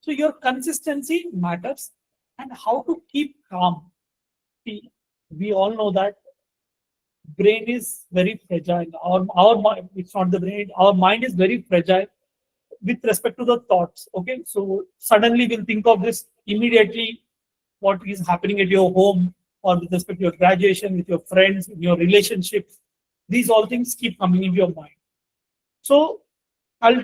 So your consistency matters, and how to keep calm. See, we all know that brain is very fragile. Our mind, it's not the brain. Our mind is very fragile with respect to the thoughts. Okay, so suddenly we'll think of this immediately. What is happening at your home? or with respect to your graduation, with your friends, in your relationships. These all things keep coming into your mind. So I'll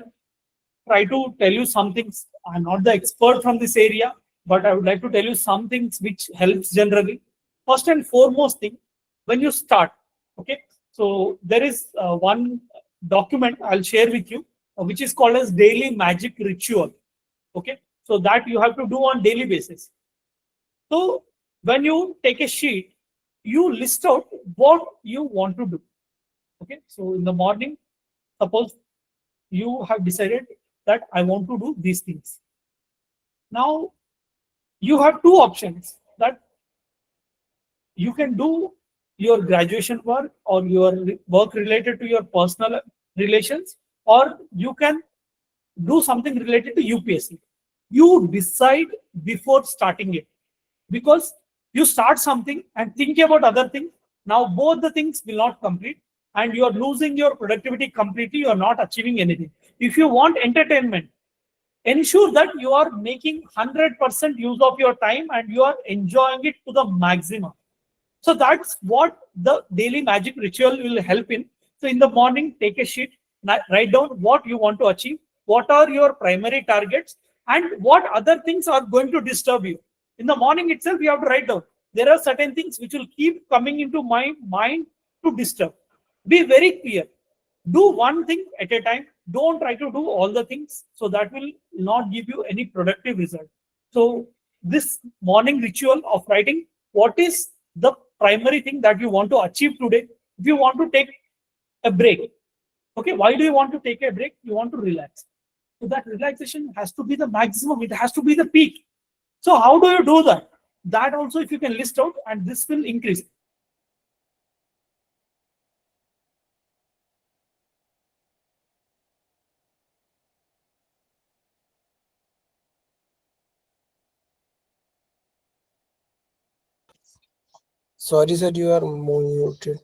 try to tell you some things. I'm not the expert from this area, but I would like to tell you some things which helps generally. First and foremost thing, when you start, okay. So there is one document I'll share with you, which is called as daily magic ritual. Okay, so that you have to do on daily basis. So when you take a sheet, you list out what you want to do. Okay, so in the morning, suppose you have decided that I want to do these things. Now you have two options, that you can do your graduation work or your work related to your personal relations, or you can do something related to UPSC. You decide before starting it, because you start something and think about other things. Now both the things will not complete, and you are losing your productivity completely. You are not achieving anything. If you want entertainment, ensure that you are making 100% use of your time and you are enjoying it to the maximum. So that's what the daily magic ritual will help in. So in the morning, take a sheet, write down what you want to achieve, what are your primary targets, and what other things are going to disturb you. In the morning itself, you have to write down. There are certain things which will keep coming into my mind to disturb. Be very clear. Do one thing at a time. Don't try to do all the things. So that will not give you any productive result. So this morning ritual of writing, what is the primary thing that you want to achieve today? If you want to take a break, okay, why do you want to take a break? You want to relax. So that relaxation has to be the maximum. It has to be the peak. So how do you do that? That also, if you can list out, and this will increase. Sorry, sir, you are muted.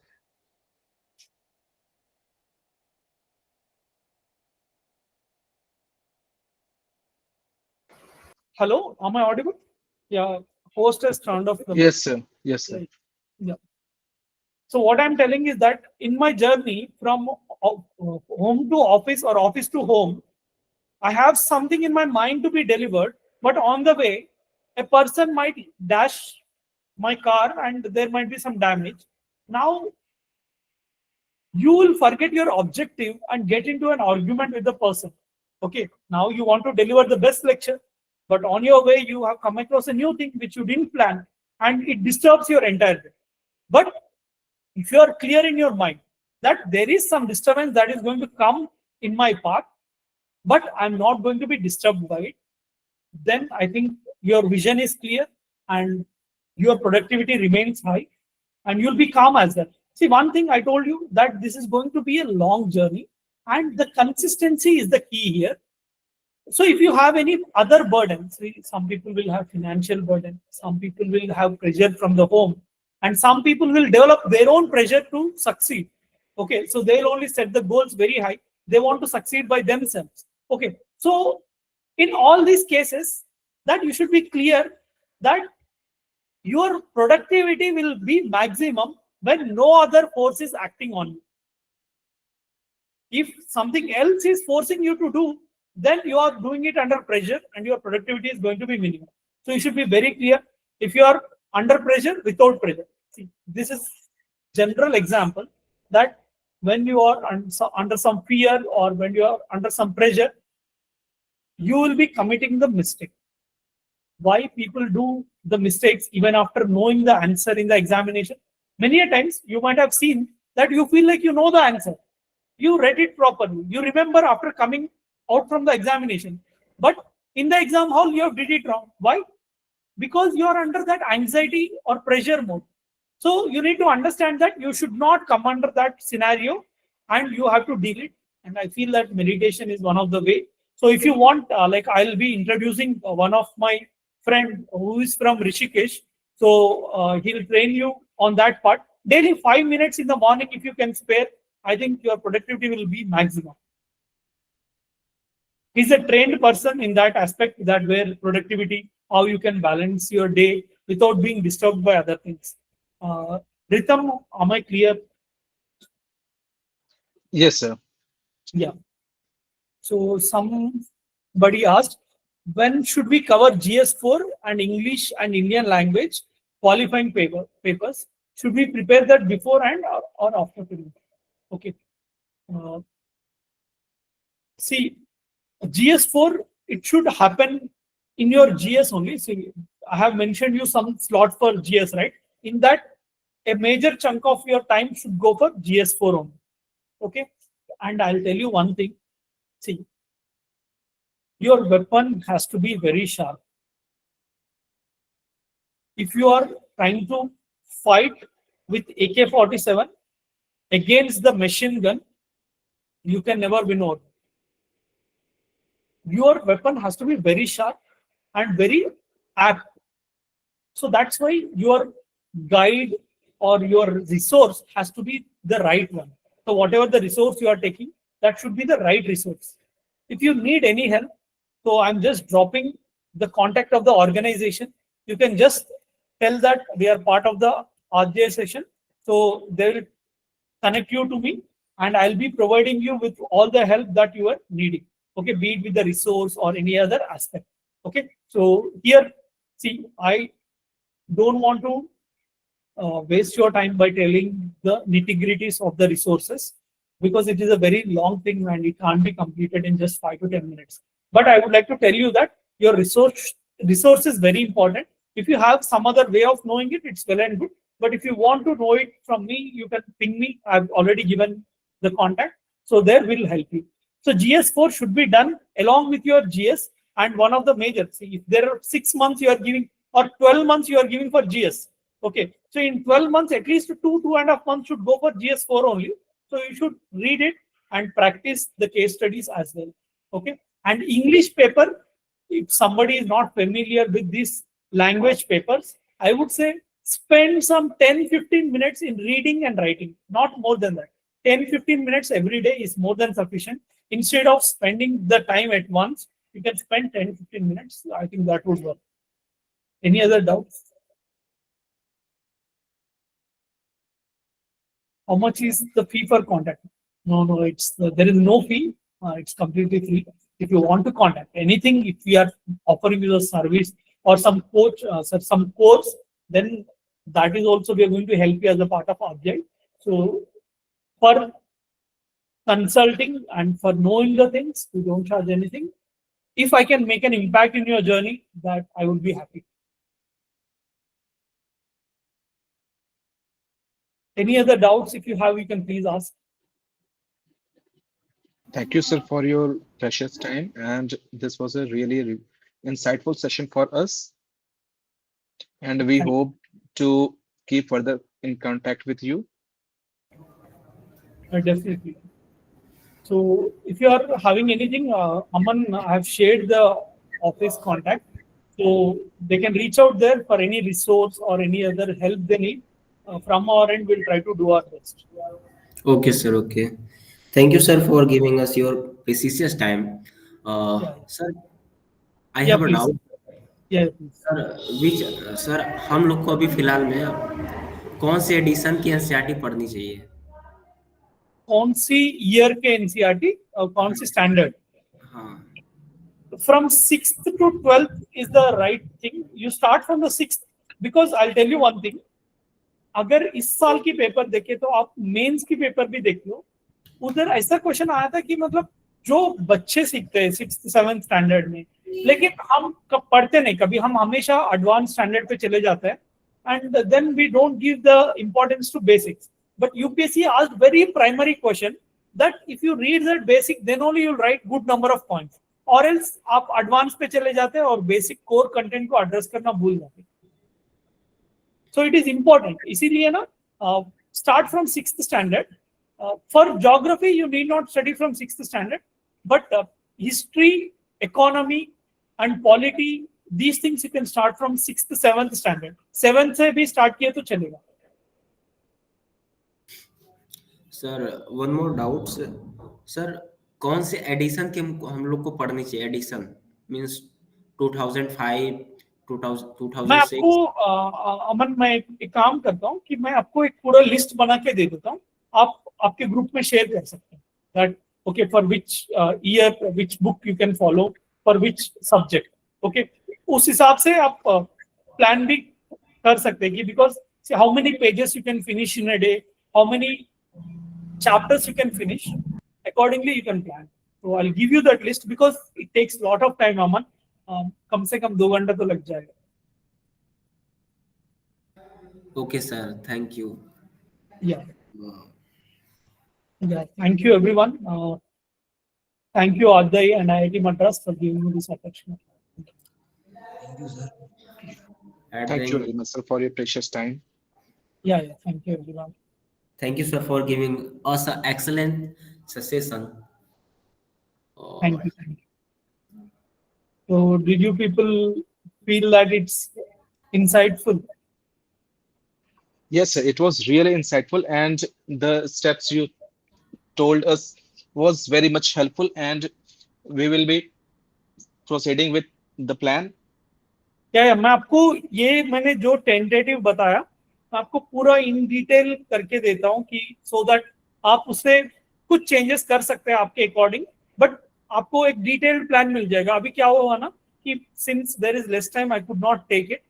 Hello, am I audible? Yeah, host has turned off the mic. Yes, sir. Yes, sir. Yeah. So what I'm telling is that in my journey from home to office or office to home, I have something in my mind to be delivered, but on the way, a person might dash my car and there might be some damage. Now you will forget your objective and get into an argument with the person. Okay, now you want to deliver the best lecture, but on your way you have come across a new thing which you didn't plan, and it disturbs your entire day. But if you are clear in your mind that there is some disturbance that is going to come in my path, but I'm not going to be disturbed by it, then I think your vision is clear and your productivity remains high, and you'll be calm as well. See, one thing I told you, that this is going to be a long journey, and the consistency is the key here. So if you have any other burdens, some people will have financial burden, some people will have pressure from the home, and some people will develop their own pressure to succeed. Okay, so they'll only set the goals very high. They want to succeed by themselves. Okay, so in all these cases, that you should be clear that your productivity will be maximum when no other force is acting on you. If something else is forcing you to do, then you are doing it under pressure and your productivity is going to be minimal. So you should be very clear. If you are under pressure, without pressure. See, this is general example that when you are under some fear or when you are under some pressure, you will be committing the mistake. Why people do the mistakes even after knowing the answer in the examination? Many a times you might have seen that you feel like you know the answer. You read it properly. You remember after coming out from the examination. But in the exam hall, you have did it wrong. Why? Because you are under that anxiety or pressure mode. So you need to understand that you should not come under that scenario and you have to deal it. And I feel that meditation is one of the way. So if you want, like I'll be introducing one of my friend who is from Rishikesh. So he'll train you on that part. Daily 5 minutes in the morning, if you can spare, I think your productivity will be maximum. He's a trained person in that aspect, that where productivity, how you can balance your day without being disturbed by other things. Ritam, am I clear? Yes, sir. Yeah. So somebody asked, when should we cover GS4 and English and Indian language qualifying papers? Should we prepare that beforehand or after? Okay. Uh, See, GS4, it should happen in your GS only. See, I have mentioned you some slot for GS, right? In that, a major chunk of your time should go for GS4 only. Okay. And I'll tell you one thing. See, your weapon has to be very sharp. If you are trying to fight with AK-47 against the machine gun, you can never win over. Your weapon has to be very sharp and very apt. So that's why your guide or your resource has to be the right one. So whatever the resource you are taking, that should be the right resource. If you need any help, so I'm just dropping the contact of the organization. You can just tell that we are part of the RJ session. So they will connect you to me and I'll be providing you with all the help that you are needing. Okay, be it with the resource or any other aspect. Okay, so here, see, I don't want to waste your time by telling the nitty-gritties of the resources because it is a very long thing and it can't be completed in just 5 to 10 minutes. But I would like to tell you that your resource is very important. If you have some other way of knowing it, it's well and good. But if you want to know it from me, you can ping me. I've already given the contact. So there will help you. So GS4 should be done along with your GS and one of the major. See, if there are 6 months you are giving or 12 months you are giving for GS. Okay. So in 12 months, at least 2.5 months should go for GS4 only. So you should read it and practice the case studies as well. Okay. And English paper, if somebody is not familiar with these language papers, I would say spend some 10-15 minutes in reading and writing, not more than that. 10-15 minutes every day is more than sufficient. Instead of spending the time at once, you can spend 10-15 minutes. I think that would work. Any other doubts? How much is the fee for contact? No, there is no fee. It's completely free. If you want to contact anything, if we are offering you a service or some coach, some course, then that is also we are going to help you as a part of object. So for consulting and for knowing the things, we don't charge anything. If I can make an impact in your journey, that I would be happy. Any other doubts? If you have, you can please ask. Thank you, sir, for your precious time. And this was a really insightful session for us. And we Thank hope to keep further in contact with you. Definitely. So if you are having anything, Aman, I have shared the office contact. So they can reach out there for any resource or any other help they need. From our end, we'll try to do our best. Okay, sir. Okay. Thank you, sir, for giving us your precious time. Yeah, Sir, I yeah, have a please. doubt. Yeah, please. Sir which sir हम लोग को अभी फिलहाल में कौन से addition की NCERT पढ़नी चाहिए? कौन सी ईयर के एनसीईआरटी और कौन सी स्टैंडर्ड? हाँ From 6th to 12th is the right thing. You start from the 6th because I'll tell you one thing. अगर इस साल की पेपर देखे तो आप मेंस की पेपर भी देख लो. उधर ऐसा क्वेश्चन आया था कि मतलब जो बच्चे सीखते हैं 6th-7th स्टैंडर्ड में, लेकिन हम कब पढ़ते नहीं, कभी हम हमेशा एडवांस स्टैंडर्ड पे चले जाते हैं and then we don't give the importance to basics. But UPSC asked very primary question that if you read that basic, then only you'll write good number of points. Or else आप advanced पे चले जाते हैं और basic core content को address करना भूल जाते हैं. So it is important. इसीलिए ना start from 6th standard. For geography, you need not study from 6th standard, but history, economy, and polity, these things you can start from 6th, 7th standard. 7th से भी start किए तो चलेगा. Sir one more doubt sir कौन से addition के हम लोग को पढ़नी चाहिए? एडिशन मींस 2005 2000 मैं 2006? आपको अमन, मैं एक काम करता हूँ कि मैं आपको एक पूरा लिस्ट बना के दे देता हूँ, आप आपके ग्रुप में शेयर कर सकते हैं that okay for which year which book you can follow for which subject. Okay, उस हिसाब से आप प्लान भी कर सकते हैं कि because how many pages you can finish in a day, how many chapters you can finish, accordingly you can plan. So I'll give you that list because it takes a lot of time, Aman. कम से कम 2 घंटा तो लग जाएगा। Okay, sir. Thank you. Yeah, yeah. Thank you everyone. Thank you Aday and IIT Madras for giving me this opportunity. Thank you, sir. And Thank you then very much, sir, for your precious time. Yeah, yeah. Thank you everyone. thank you, sir, for giving us an excellent suggestion. Thank you. Thank you. So did you people feel that it's insightful? Yes, sir, it was really insightful, and the steps you told us was very much helpful, and we will be proceeding with the plan. क्या मैं आपको ये मैंने जो tentative बताया मैं आपको पूरा इन डिटेल करके देता हूँ कि सो दैट आप उससे कुछ चेंजेस कर सकते हैं आपके अकॉर्डिंग, बट आपको एक डिटेल्ड प्लान मिल जाएगा। अभी क्या हुआ ना कि since there is less time I could not take it,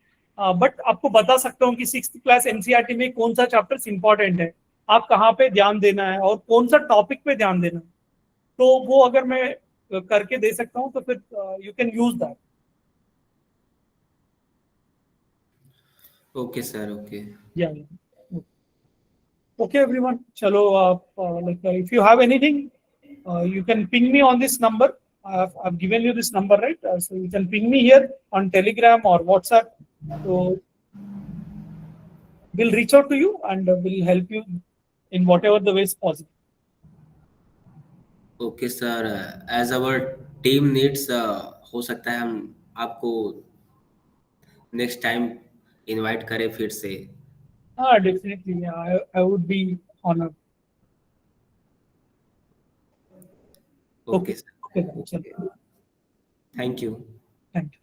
but आपको बता सकता हूँ कि 6th क्लास एनसीईआरटी में कौन सा चैप्टर इंपॉर्टेंट है, आप कहाँ पे ध्यान देना है और कौन सा टॉपिक पे ध्यान देना है। तो वो अगर मैं करके दे सकता हूँ तो फिर you can use that. Okay, sir. Okay. Yeah. Okay, everyone. Chalo, if you have anything, you can ping me on this number. I've given you this number, right? So you can ping me here on Telegram or WhatsApp. So we'll reach out to you and we'll help you in whatever the ways possible. Okay, sir. As our team needs, हो सकता है हम आपको next time invite करें फिर से। Definitely. Yeah, I would be honored. Okay, Okay. sir. Okay. Then, Okay. chalo. Thank you. Thank you.